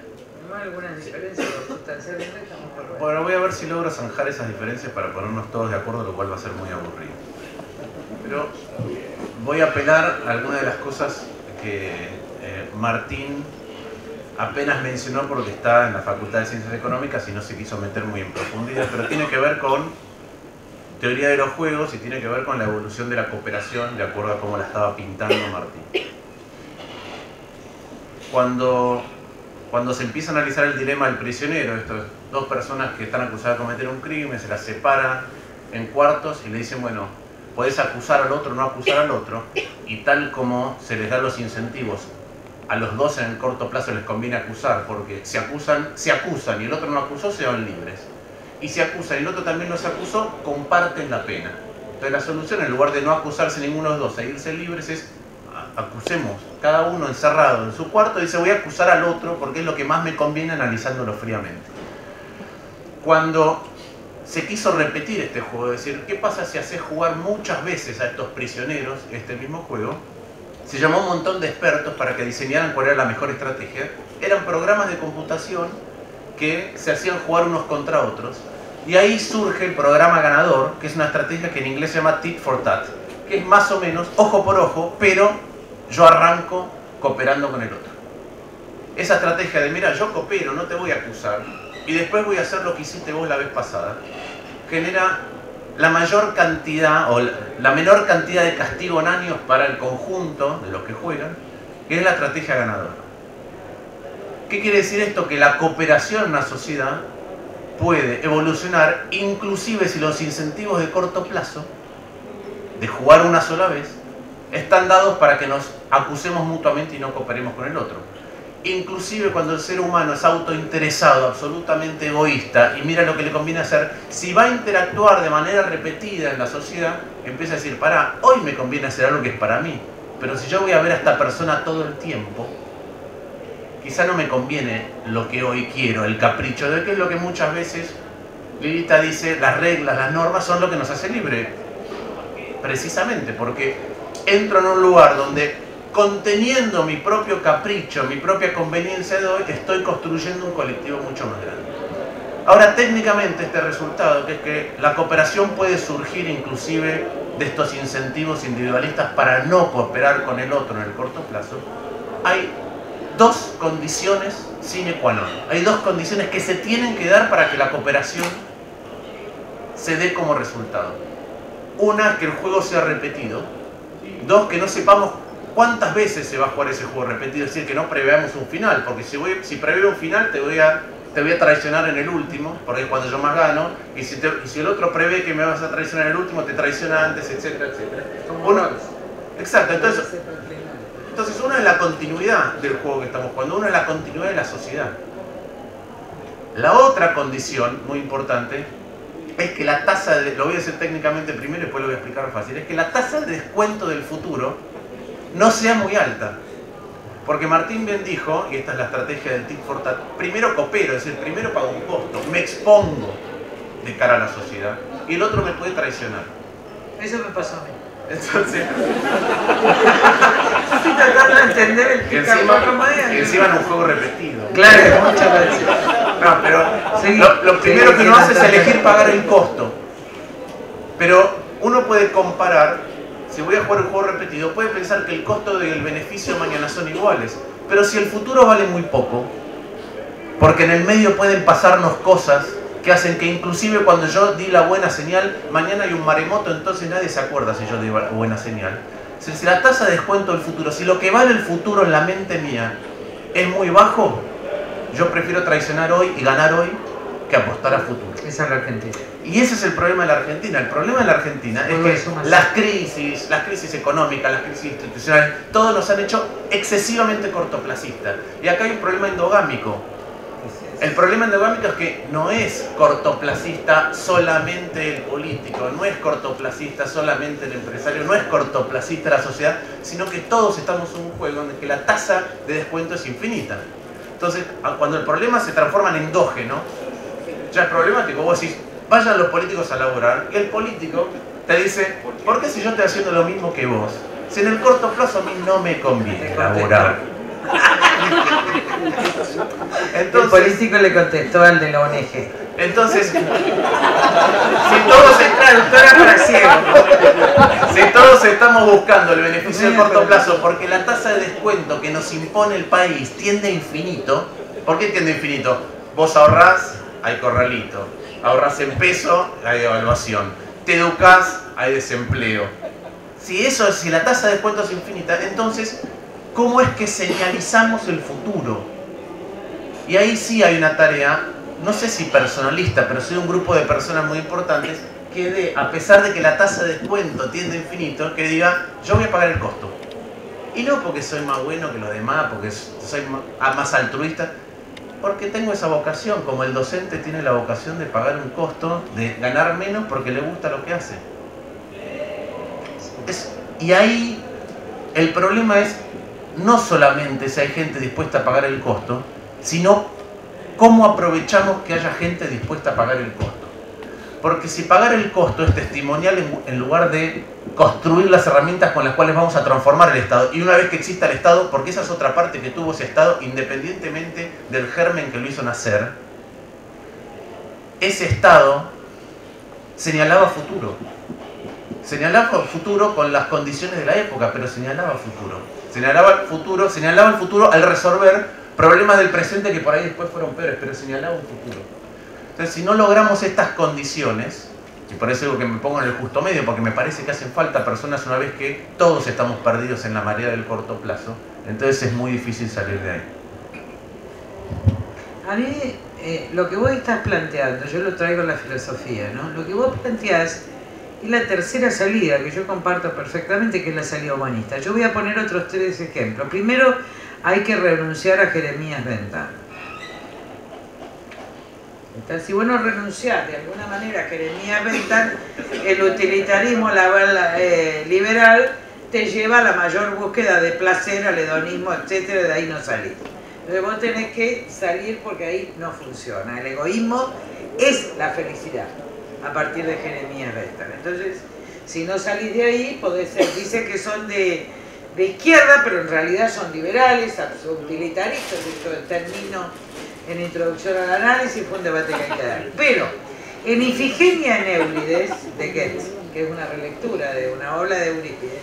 No hay algunas diferencias, pero sustancialmente estamos de acuerdo. Bueno, voy a ver si logro zanjar esas diferencias para ponernos todos de acuerdo, lo cual va a ser muy aburrido. Pero voy a apelar a algunas de las cosas que Martín apenas mencionó porque está en la Facultad de Ciencias Económicas y no se quiso meter muy en profundidad, pero tiene que ver con teoría de los juegos y tiene que ver con la evolución de la cooperación de acuerdo a cómo la estaba pintando Martín. Cuando se empieza a analizar el dilema del prisionero, estas dos personas que están acusadas de cometer un crimen, se las separan en cuartos y le dicen, bueno, podés acusar al otro, no acusar al otro, y tal como se les dan los incentivos, a los dos en el corto plazo les conviene acusar, porque se acusan y el otro no acusó, se van libres. Y si acusan y el otro también los acusó, comparten la pena. Entonces la solución, en lugar de no acusarse ninguno de los dos e irse libres, es acusemos, cada uno encerrado en su cuarto, y dice voy a acusar al otro porque es lo que más me conviene analizándolo fríamente. Cuando se quiso repetir este juego, es decir, ¿qué pasa si haces jugar muchas veces a estos prisioneros este mismo juego? Se llamó a un montón de expertos para que diseñaran cuál era la mejor estrategia. Eran programas de computación que se hacían jugar unos contra otros. Y ahí surge el programa ganador, que es una estrategia que en inglés se llama tit for tat, que es más o menos ojo por ojo, pero yo arranco cooperando con el otro. Esa estrategia de, mira, yo coopero, no te voy a acusar, y después voy a hacer lo que hiciste vos la vez pasada, genera la mayor cantidad o la menor cantidad de castigo en años para el conjunto de los que juegan, que es la estrategia ganadora. ¿Qué quiere decir esto? Que la cooperación en una sociedad puede evolucionar, inclusive si los incentivos de corto plazo, de jugar una sola vez, están dados para que nos acusemos mutuamente y no cooperemos con el otro. Inclusive cuando el ser humano es autointeresado, absolutamente egoísta, y mira lo que le conviene hacer, si va a interactuar de manera repetida en la sociedad, empieza a decir, pará, hoy me conviene hacer algo que es para mí, pero si yo voy a ver a esta persona todo el tiempo, quizá no me conviene lo que hoy quiero, el capricho, de que es lo que muchas veces Lilita dice, las reglas, las normas son lo que nos hace libre. Precisamente porque entro en un lugar donde, conteniendo mi propio capricho, mi propia conveniencia de hoy, estoy construyendo un colectivo mucho más grande. Ahora, técnicamente este resultado, que es que la cooperación puede surgir inclusive de estos incentivos individualistas para no cooperar con el otro en el corto plazo, hay dos condiciones sine qua non. Hay dos condiciones que se tienen que dar para que la cooperación se dé como resultado. Una, que el juego sea repetido. Dos, que no sepamos cuántas veces se va a jugar ese juego repetido. Es decir, que no preveamos un final, porque si preveo un final te voy a traicionar en el último, porque es cuando yo más gano, y si el otro prevé que me vas a traicionar en el último, te traiciona antes, etcétera, etcétera. Exacto, entonces uno es la continuidad del juego que estamos jugando, uno es la continuidad de la sociedad. La otra condición, muy importante, es que la tasa de, lo voy a decir técnicamente primero y después lo voy a explicar fácil, es que la tasa de descuento del futuro no sea muy alta. Porque Martín bien dijo, y esta es la estrategia del tit for tat, primero coopero, es decir, primero pago un costo, me expongo de cara a la sociedad, y el otro me puede traicionar. Eso me pasó a mí. Entonces, estoy tratando de entender el que encima en un juego repetido. Claro, muchas gracias. No, pero Sí, lo primero que uno hace es elegir pagar el costo. Pero uno puede comparar, si voy a jugar un juego repetido, puede pensar que el costo y el beneficio mañana son iguales. Pero si el futuro vale muy poco, porque en el medio pueden pasarnos cosas que hacen que inclusive cuando yo di la buena señal, mañana hay un maremoto, entonces nadie se acuerda si yo di la buena señal. Si la tasa de descuento del futuro, si lo que vale el futuro en la mente mía es muy bajo, yo prefiero traicionar hoy y ganar hoy que apostar a futuro. Esa es la Argentina. Y ese es el problema de la Argentina. El problema de la Argentina es que las crisis económicas, las crisis institucionales, todos nos han hecho excesivamente cortoplacistas. Y acá hay un problema endogámico. El problema endogámico es que no es cortoplacista solamente el político, no es cortoplacista solamente el empresario, no es cortoplacista la sociedad, sino que todos estamos en un juego en el que la tasa de descuento es infinita. Entonces, cuando el problema se transforma en endógeno, ya es problemático. Vos decís, vayan los políticos a laburar, y el político te dice, ¿por qué si yo estoy haciendo lo mismo que vos? Si en el corto plazo a mí no me conviene laburar. Entonces, el político le contestó al de la ONG. Entonces, si todos estamos buscando el beneficio de corto plazo, porque la tasa de descuento que nos impone el país tiende a infinito. ¿Por qué tiende a infinito? Vos ahorrás, hay corralito. Ahorrás en peso, hay devaluación. Te educás, hay desempleo. Si la tasa de descuento es infinita, entonces, ¿cómo es que señalizamos el futuro? Y ahí sí hay una tarea, no sé si personalista, pero soy un grupo de personas muy importantes que a pesar de que la tasa de descuento tiende a infinito, que diga, yo voy a pagar el costo. Y no porque soy más bueno que los demás, porque soy más altruista, porque tengo esa vocación, como el docente tiene la vocación de pagar un costo, de ganar menos porque le gusta lo que hace. Y ahí el problema es no solamente si hay gente dispuesta a pagar el costo, sino cómo aprovechamos que haya gente dispuesta a pagar el costo. Porque si pagar el costo es testimonial en lugar de construir las herramientas con las cuales vamos a transformar el Estado, y una vez que exista el Estado, porque esa es otra parte que tuvo ese Estado, independientemente del germen que lo hizo nacer, ese Estado señalaba futuro. Señalaba futuro con las condiciones de la época, pero señalaba futuro. Señalaba el futuro al resolver problemas del presente que por ahí después fueron peores, pero señalaba un futuro. Entonces, si no logramos estas condiciones, y por eso digo que me pongo en el justo medio, porque me parece que hacen falta personas una vez que todos estamos perdidos en la marea del corto plazo, entonces es muy difícil salir de ahí. A mí, lo que vos estás planteando, yo lo traigo en la filosofía, ¿no? Lo que vos planteás es la tercera salida, que yo comparto perfectamente, que es la salida humanista. Yo voy a poner otros 3 ejemplos. Primero, hay que renunciar a Jeremías Bentham. Entonces, si vos no renunciás de alguna manera a Jeremías Bentham, el utilitarismo liberal te lleva a la mayor búsqueda de placer, al hedonismo, etcétera, de ahí no salís. Entonces vos tenés que salir porque ahí no funciona. El egoísmo es la felicidad a partir de Jeremías Bentham. Entonces, si no salís de ahí, podés ser, dice que son de izquierda, pero en realidad son liberales, utilitaristas, esto termino en Introducción al Análisis, fue un debate que hay que dar. Pero, en Ifigenia en Eurípides, de Goethe, que es una relectura de una obra de Eurípides,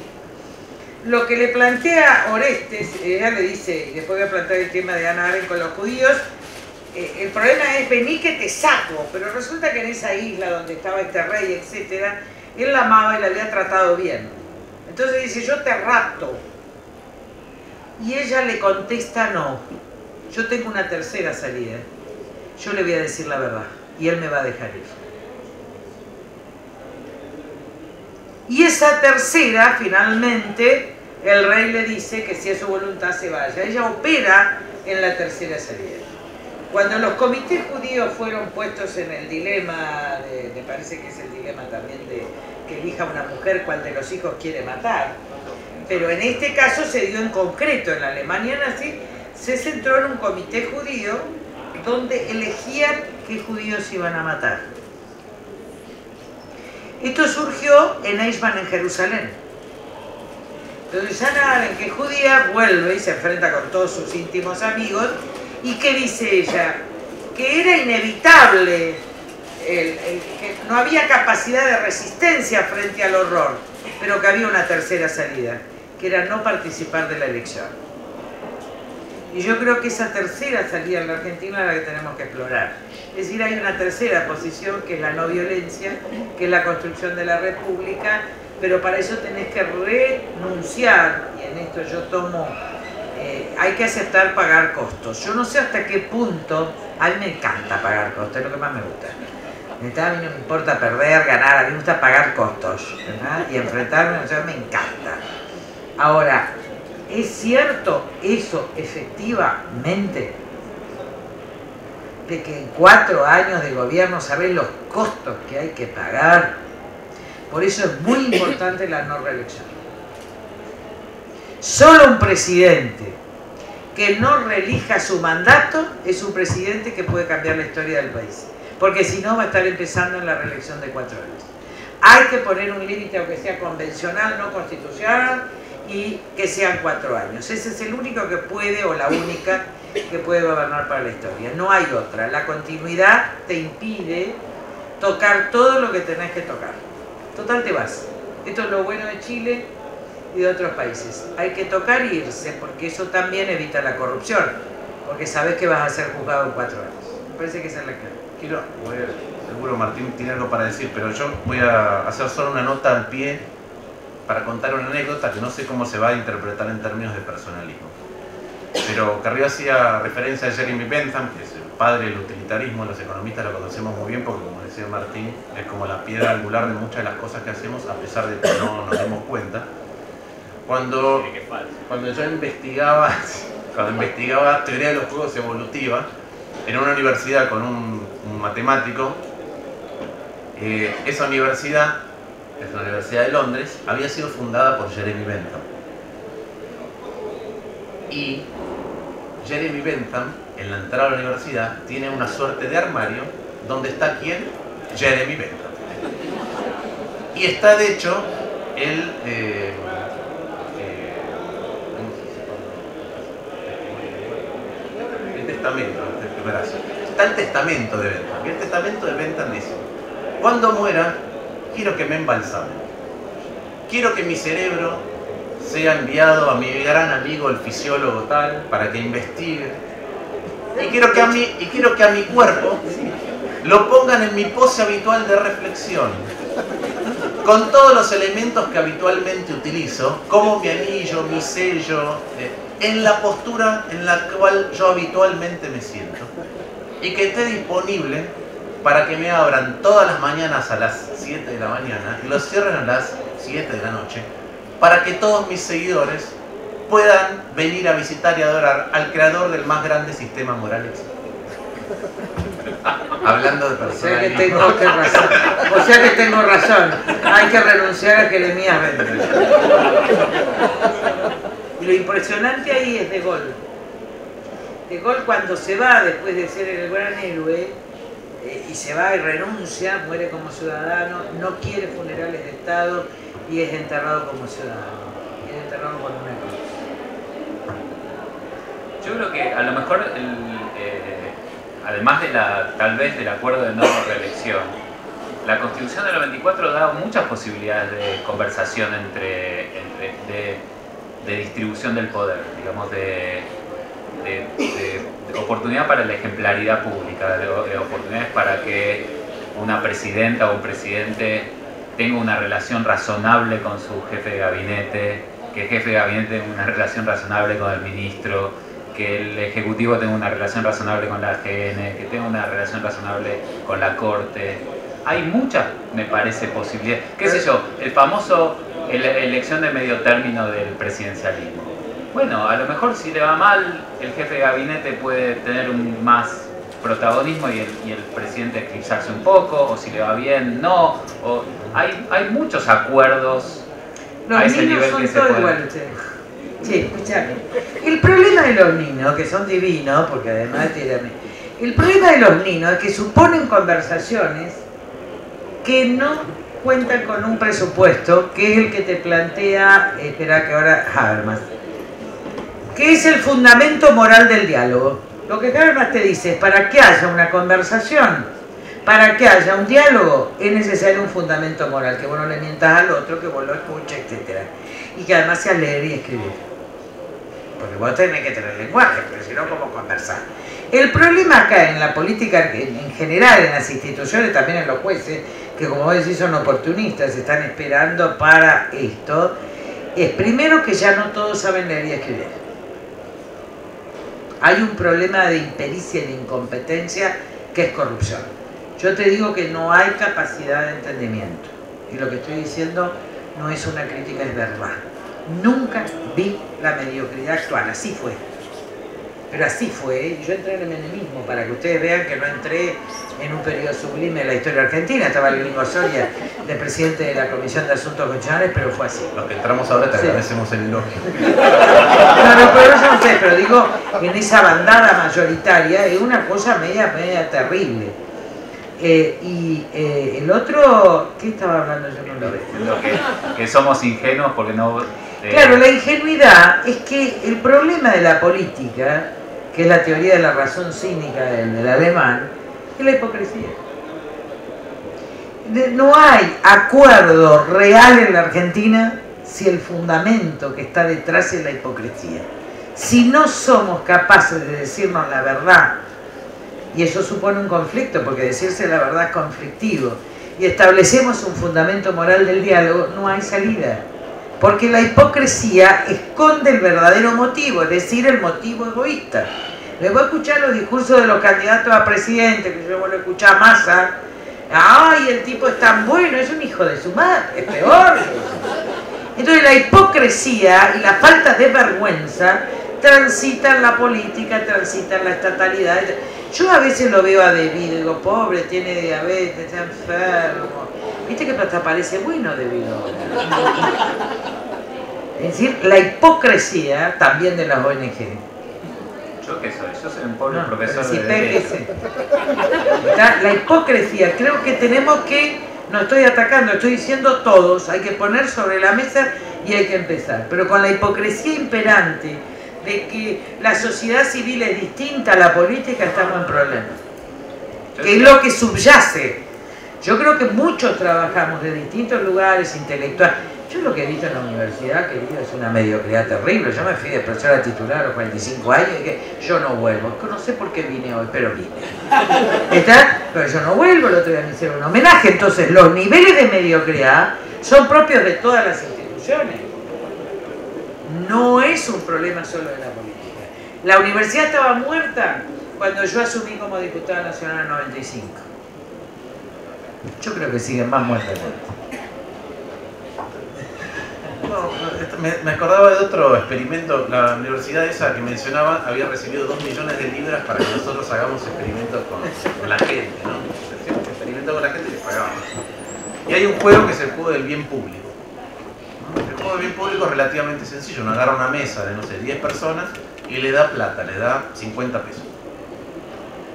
lo que le plantea Orestes, ella le dice, y después voy a plantear el tema de Hannah Arendt con los judíos, el problema es vení que te saco, pero resulta que en esa isla donde estaba este rey, etcétera, él la amaba y la había tratado bien. Entonces dice, yo te rapto. Y ella le contesta, no, yo tengo una tercera salida. Yo le voy a decir la verdad y él me va a dejar ir. Y esa tercera, finalmente, el rey le dice que si es su voluntad se vaya. Ella opera en la tercera salida. Cuando los comités judíos fueron puestos en el dilema, me parece que es el dilema también de que elija una mujer cuál de los hijos quiere matar, pero en este caso se dio en concreto en la Alemania nazi, se centró en un comité judío donde elegían qué judíos iban a matar. Esto surgió en Eichmann en Jerusalén. Entonces Hannah Arendt, que es judía, vuelve y se enfrenta con todos sus íntimos amigos. ¿Y qué dice ella? Que era inevitable, que no había capacidad de resistencia frente al horror, pero que había una tercera salida, que era no participar de la elección. Y yo creo que esa tercera salida en la Argentina es la que tenemos que explorar. Es decir, hay una tercera posición que es la no violencia, que es la construcción de la república, pero para eso tenés que renunciar, y en esto yo tomo... hay que aceptar pagar costos. Yo no sé hasta qué punto, a mí me encanta pagar costos, es lo que más me gusta. A mí no me importa perder, ganar, a mí me gusta pagar costos, ¿verdad? Y enfrentarme, o sea, me encanta. Ahora, ¿es cierto eso efectivamente? De que en 4 años de gobierno sabés los costos que hay que pagar. Por eso es muy importante la no reelección. Solo un presidente que no reelija su mandato es un presidente que puede cambiar la historia del país, porque si no va a estar empezando en la reelección de 4 años. Hay que poner un límite, aunque sea convencional, no constitucional, y que sean 4 años. Ese es el único que puede, o la única que puede gobernar para la historia. No hay otra. La continuidad te impide tocar todo lo que tenés que tocar. Total, te vas. Esto es lo bueno de Chile y de otros países. Hay que tocar e irse, porque eso también evita la corrupción, porque sabes que vas a ser juzgado en 4 años. Me parece que esa es la clave. Seguro Martín tiene algo para decir, pero yo voy a hacer solo una nota al pie para contar una anécdota que no sé cómo se va a interpretar en términos de personalismo. Pero Carrió hacía referencia a Jeremy Bentham, que es el padre del utilitarismo, los economistas lo conocemos muy bien porque, como decía Martín, es como la piedra angular de muchas de las cosas que hacemos, a pesar de que no nos demos cuenta. Cuando yo investigaba teoría de los juegos evolutiva en una universidad con un matemático, esa universidad, es la Universidad de Londres, había sido fundada por Jeremy Bentham. Y Jeremy Bentham, en la entrada a la universidad, tiene una suerte de armario donde está ¿quién? Jeremy Bentham. Y está, de hecho, el testamento, está el testamento de Bentham. Y el testamento de Bentham dice: cuando muera, quiero que me embalsamen. Quiero que mi cerebro sea enviado a mi gran amigo, el fisiólogo tal, para que investigue. Y quiero que a mi cuerpo lo pongan en mi pose habitual de reflexión, con todos los elementos que habitualmente utilizo, como mi anillo, mi sello, en la postura en la cual yo habitualmente me siento. Y que esté disponible para que me abran todas las mañanas a las 7 de la mañana y los cierren a las 7 de la noche, para que todos mis seguidores puedan venir a visitar y adorar al creador del más grande sistema moral existente. Hablando de personas. O sea que tengo razón. Hay que renunciar a Jeremías Bentham. Y lo impresionante ahí es De Gaulle. De Gaulle, cuando se va después de ser el gran héroe, y se va y renuncia, muere como ciudadano, no quiere funerales de Estado y es enterrado como ciudadano. Es enterrado con una cruz. Yo creo que a lo mejor, además tal vez del acuerdo de no reelección, la Constitución del 94 da muchas posibilidades de conversación de distribución del poder, digamos, de oportunidad para la ejemplaridad pública, de oportunidades para que una presidenta o un presidente tenga una relación razonable con su jefe de gabinete, que el jefe de gabinete tenga una relación razonable con el ministro, que el ejecutivo tenga una relación razonable con la AGN, que tenga una relación razonable con la Corte. Hay muchas, me parece, posibilidades. ¿Qué sé yo? El famoso elección de medio término del presidencialismo. Bueno, a lo mejor si le va mal, el jefe de gabinete puede tener un más protagonismo y el presidente eclipsarse un poco, o si le va bien, no. O hay muchos acuerdos a ese nivel que se puede. Sí, escuchame. El problema de los niños, que son divinos, porque además el problema de los niños es que suponen conversaciones que no cuentan con un presupuesto, que es el que te plantea, espera que ahora Habermas, que es el fundamento moral del diálogo. Lo que Habermas te dice es, para que haya una conversación, para que haya un diálogo, es necesario un fundamento moral, que vos no le mientas al otro, que vos lo escuches, etc. Y que además sea leer y escribir. Porque vos tenés que tener lenguaje, pero si no, ¿cómo conversar? El problema acá en la política, en general, en las instituciones, también en los jueces, que como vos decís son oportunistas, están esperando para esto, es primero que ya no todos saben leer y escribir. Hay un problema de impericia y de incompetencia que es corrupción. Yo te digo que no hay capacidad de entendimiento. Y lo que estoy diciendo no es una crítica, es verdad. Nunca vi la mediocridad actual, así fue. Pero así fue, y yo entré en el menemismo, para que ustedes vean que no entré en un periodo sublime de la historia argentina. Estaba el Gringo Soria de presidente de la Comisión de Asuntos Constitucionales, pero fue así. Los que entramos ahora te agradecemos el elogio. No, pero no sé, pero digo, en esa bandada mayoritaria es una cosa media terrible. Y el otro, ¿qué estaba hablando yo con lo que somos ingenuos porque no... Claro, la ingenuidad es que el problema de la política, que es la teoría de la razón cínica del alemán, es la hipocresía. No hay acuerdo real en la Argentina si el fundamento que está detrás es la hipocresía. Si no somos capaces de decirnos la verdad, y eso supone un conflicto, porque decirse la verdad es conflictivo, y establecemos un fundamento moral del diálogo, no hay salida. Porque la hipocresía esconde el verdadero motivo, es decir, el motivo egoísta. Les voy a escuchar los discursos de los candidatos a presidente, que yo vuelvo a escuchar a Massa. ¡Ay, el tipo es tan bueno! Es un hijo de su madre, es peor. Entonces la hipocresía y la falta de vergüenza transitan la política, transitan la estatalidad. Yo a veces lo veo a David, digo, pobre, tiene diabetes, está enfermo. Viste que hasta parece bueno David ahora. Es decir, la hipocresía también de las ONG. ¿Yo qué soy? Yo soy un pobre profesor si de derecho. La hipocresía, creo que tenemos que, no estoy atacando, estoy diciendo todos, hay que poner sobre la mesa y hay que empezar. Pero con la hipocresía imperante de que la sociedad civil es distinta a la política, estamos en problemas. que es lo que subyace. Yo creo que muchos trabajamos de distintos lugares intelectuales. Yo lo que he visto en la universidad, querido, es una mediocridad terrible. Yo me fui de profesora titular a los 45 años y que yo no vuelvo. No sé por qué vine hoy, pero vine. ¿Está? Pero yo no vuelvo, el otro día me hicieron un homenaje. Entonces, los niveles de mediocridad son propios de todas las instituciones. No es un problema solo de la política. La universidad estaba muerta cuando yo asumí como diputada nacional en el 95. Yo creo que siguen más muertas. Me acordaba de otro experimento. La universidad esa que mencionaba había recibido 2 millones de libras para que nosotros hagamos experimentos con la gente, ¿no? Experimentos con la gente y les pagábamos. Y hay un juego que es el juego del bien público. El juego del bien público es relativamente sencillo. Uno agarra una mesa de, no sé, 10 personas y le da plata, le da 50 pesos.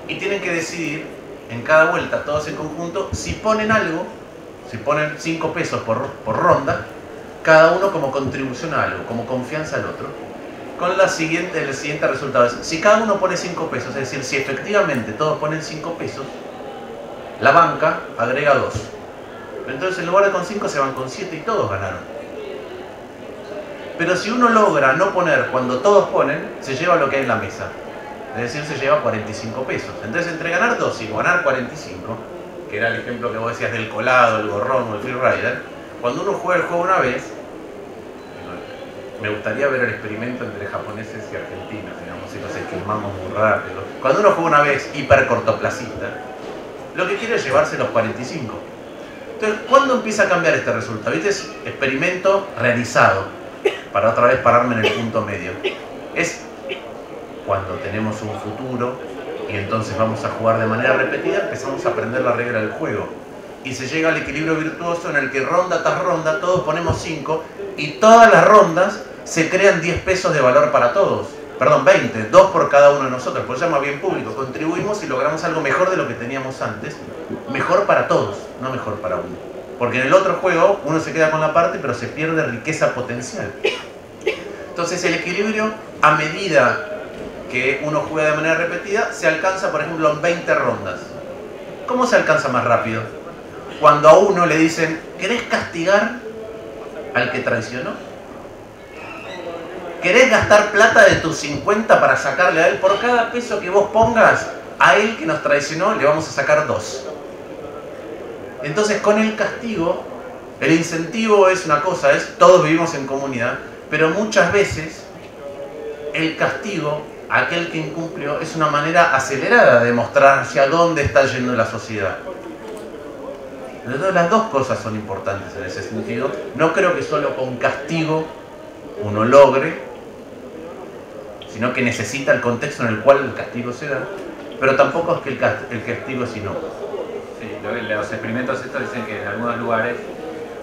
Y tienen que decidir en cada vuelta, todos en conjunto, si ponen algo, si ponen 5 pesos por ronda, cada uno como contribución a algo, como confianza al otro, con el siguiente resultado es, si cada uno pone 5 pesos, es decir, si efectivamente todos ponen 5 pesos, la banca agrega 2. Entonces en lugar de con 5 se van con 7 y todos ganaron. Pero si uno logra no poner cuando todos ponen, se lleva lo que hay en la mesa. Es decir, se lleva 45 pesos. Entonces entre ganar 2 y ganar 45, que era el ejemplo que vos decías del colado, el gorrón o el freerider, cuando uno juega el juego una vez, me gustaría ver el experimento entre japoneses y argentinos, digamos, si nos esquilmamos muy rápido. Cuando uno juega una vez hipercortoplacista, lo que quiere es llevarse los 45. Entonces, ¿cuándo empieza a cambiar este resultado? ¿Viste? Es experimento realizado, para otra vez pararme en el punto medio. Es cuando tenemos un futuro y entonces vamos a jugar de manera repetida, empezamos a aprender la regla del juego. Y se llega al equilibrio virtuoso en el que ronda tras ronda todos ponemos 5 y todas las rondas se crean 10 pesos de valor para todos. Perdón, 20, 2 por cada uno de nosotros, por eso se llama bien público. Contribuimos y logramos algo mejor de lo que teníamos antes. Mejor para todos, no mejor para uno. Porque en el otro juego uno se queda con la parte pero se pierde riqueza potencial. Entonces el equilibrio, a medida que uno juega de manera repetida, se alcanza, por ejemplo, en 20 rondas. ¿Cómo se alcanza más rápido? Cuando a uno le dicen, ¿querés castigar al que traicionó? ¿Querés gastar plata de tus 50 para sacarle a él? Por cada peso que vos pongas a él que nos traicionó, le vamos a sacar 2. Entonces, con el castigo, el incentivo es una cosa, es todos vivimos en comunidad, pero muchas veces el castigo, aquel que incumplió, es una manera acelerada de mostrar hacia dónde está yendo la sociedad. Entonces, las dos cosas son importantes en ese sentido. No creo que solo con castigo uno logre, sino que necesita el contexto en el cual el castigo se da, pero tampoco es que el castigo es inocuo. Sí, los experimentos estos dicen que en algunos lugares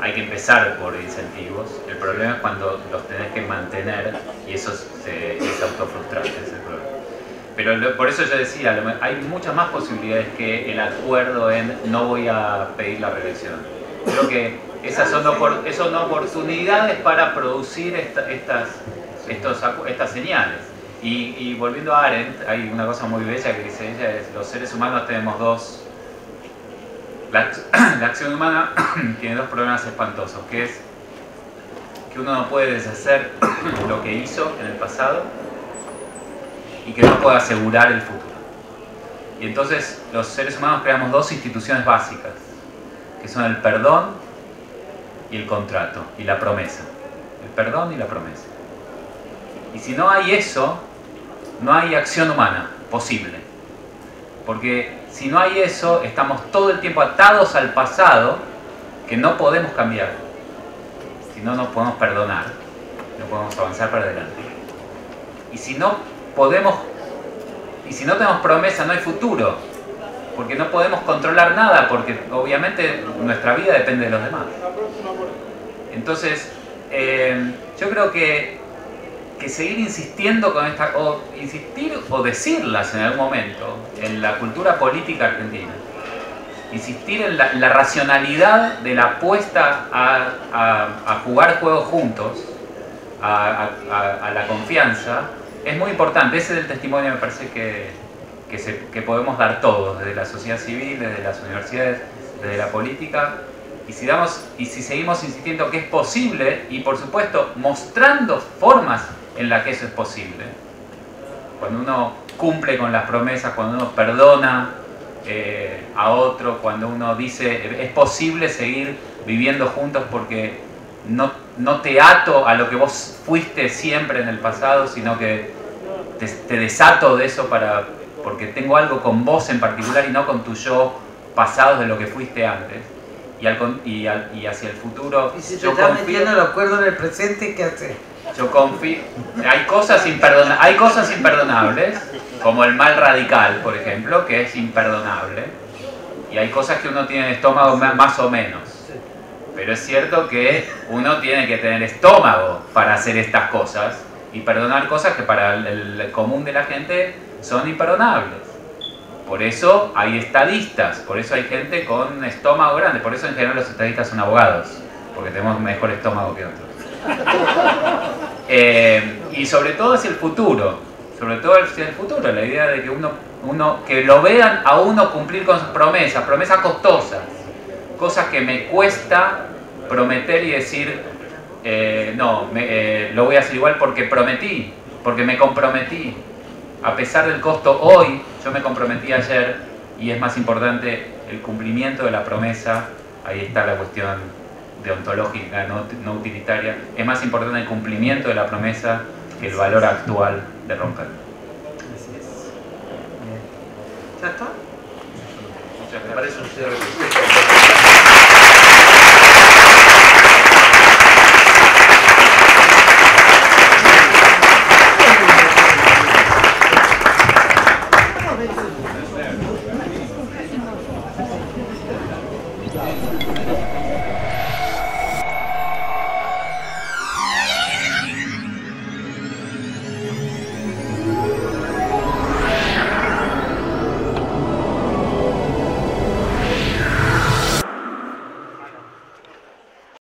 hay que empezar por incentivos. El problema es cuando los tenés que mantener y eso es autofrustrante, ese es el problema. Pero por eso yo decía, hay muchas más posibilidades que el acuerdo en no voy a pedir la reelección. Creo que esas son oportunidades para producir estas señales. Y volviendo a Arendt, hay una cosa muy bella que dice ella, es los seres humanos tenemos dos... La acción humana tiene dos problemas espantosos, que es que uno no puede deshacer lo que hizo en el pasado y que no puede asegurar el futuro. Y entonces los seres humanos creamos dos instituciones básicas, que son el perdón y el contrato, y la promesa. El perdón y la promesa. Y si no hay eso, no hay acción humana posible. Porque si no hay eso, estamos todo el tiempo atados al pasado que no podemos cambiar. Si no nos podemos perdonar, no podemos avanzar para adelante. Y si no tenemos promesa, no hay futuro. Porque no podemos controlar nada, porque obviamente nuestra vida depende de los demás. Entonces, yo creo que seguir insistiendo con esta, o insistir o decirlas en algún momento en la cultura política argentina, insistir en la racionalidad de la apuesta a jugar juegos juntos, a la confianza, es muy importante. Ese es el testimonio, me parece que que podemos dar todos, desde la sociedad civil, desde las universidades, desde la política, y si seguimos insistiendo que es posible, y por supuesto mostrando formas en las que eso es posible, cuando uno cumple con las promesas, cuando uno perdona a otro, cuando uno dice es posible seguir viviendo juntos porque no te ato a lo que vos fuiste siempre en el pasado, sino que te desato de eso porque tengo algo con vos en particular y no con tu yo pasado de lo que fuiste antes. Y hacia el futuro. Y si te estás metiendo los acuerdos en el presente, ¿qué haces? Yo confío. Hay cosas imperdonables, como el mal radical, por ejemplo, que es imperdonable. Y hay cosas que uno tiene en el estómago más o menos. Pero es cierto que uno tiene que tener estómago para hacer estas cosas y perdonar cosas que para el común de la gente son imperdonables. Por eso hay estadistas, por eso hay gente con estómago grande, por eso en general los estadistas son abogados, porque tenemos mejor estómago que otros. Y sobre todo hacia el futuro, la idea de que que lo vean a uno cumplir con sus promesas costosas, cosas que me cuesta prometer y decir, lo voy a hacer igual porque prometí, porque me comprometí. A pesar del costo, hoy yo me comprometí ayer y es más importante el cumplimiento de la promesa. Ahí está la cuestión deontológica, no utilitaria. Es más importante el cumplimiento de la promesa que el valor actual de romper. Así es. Bien. ¿Ya está? Me parece un cierre.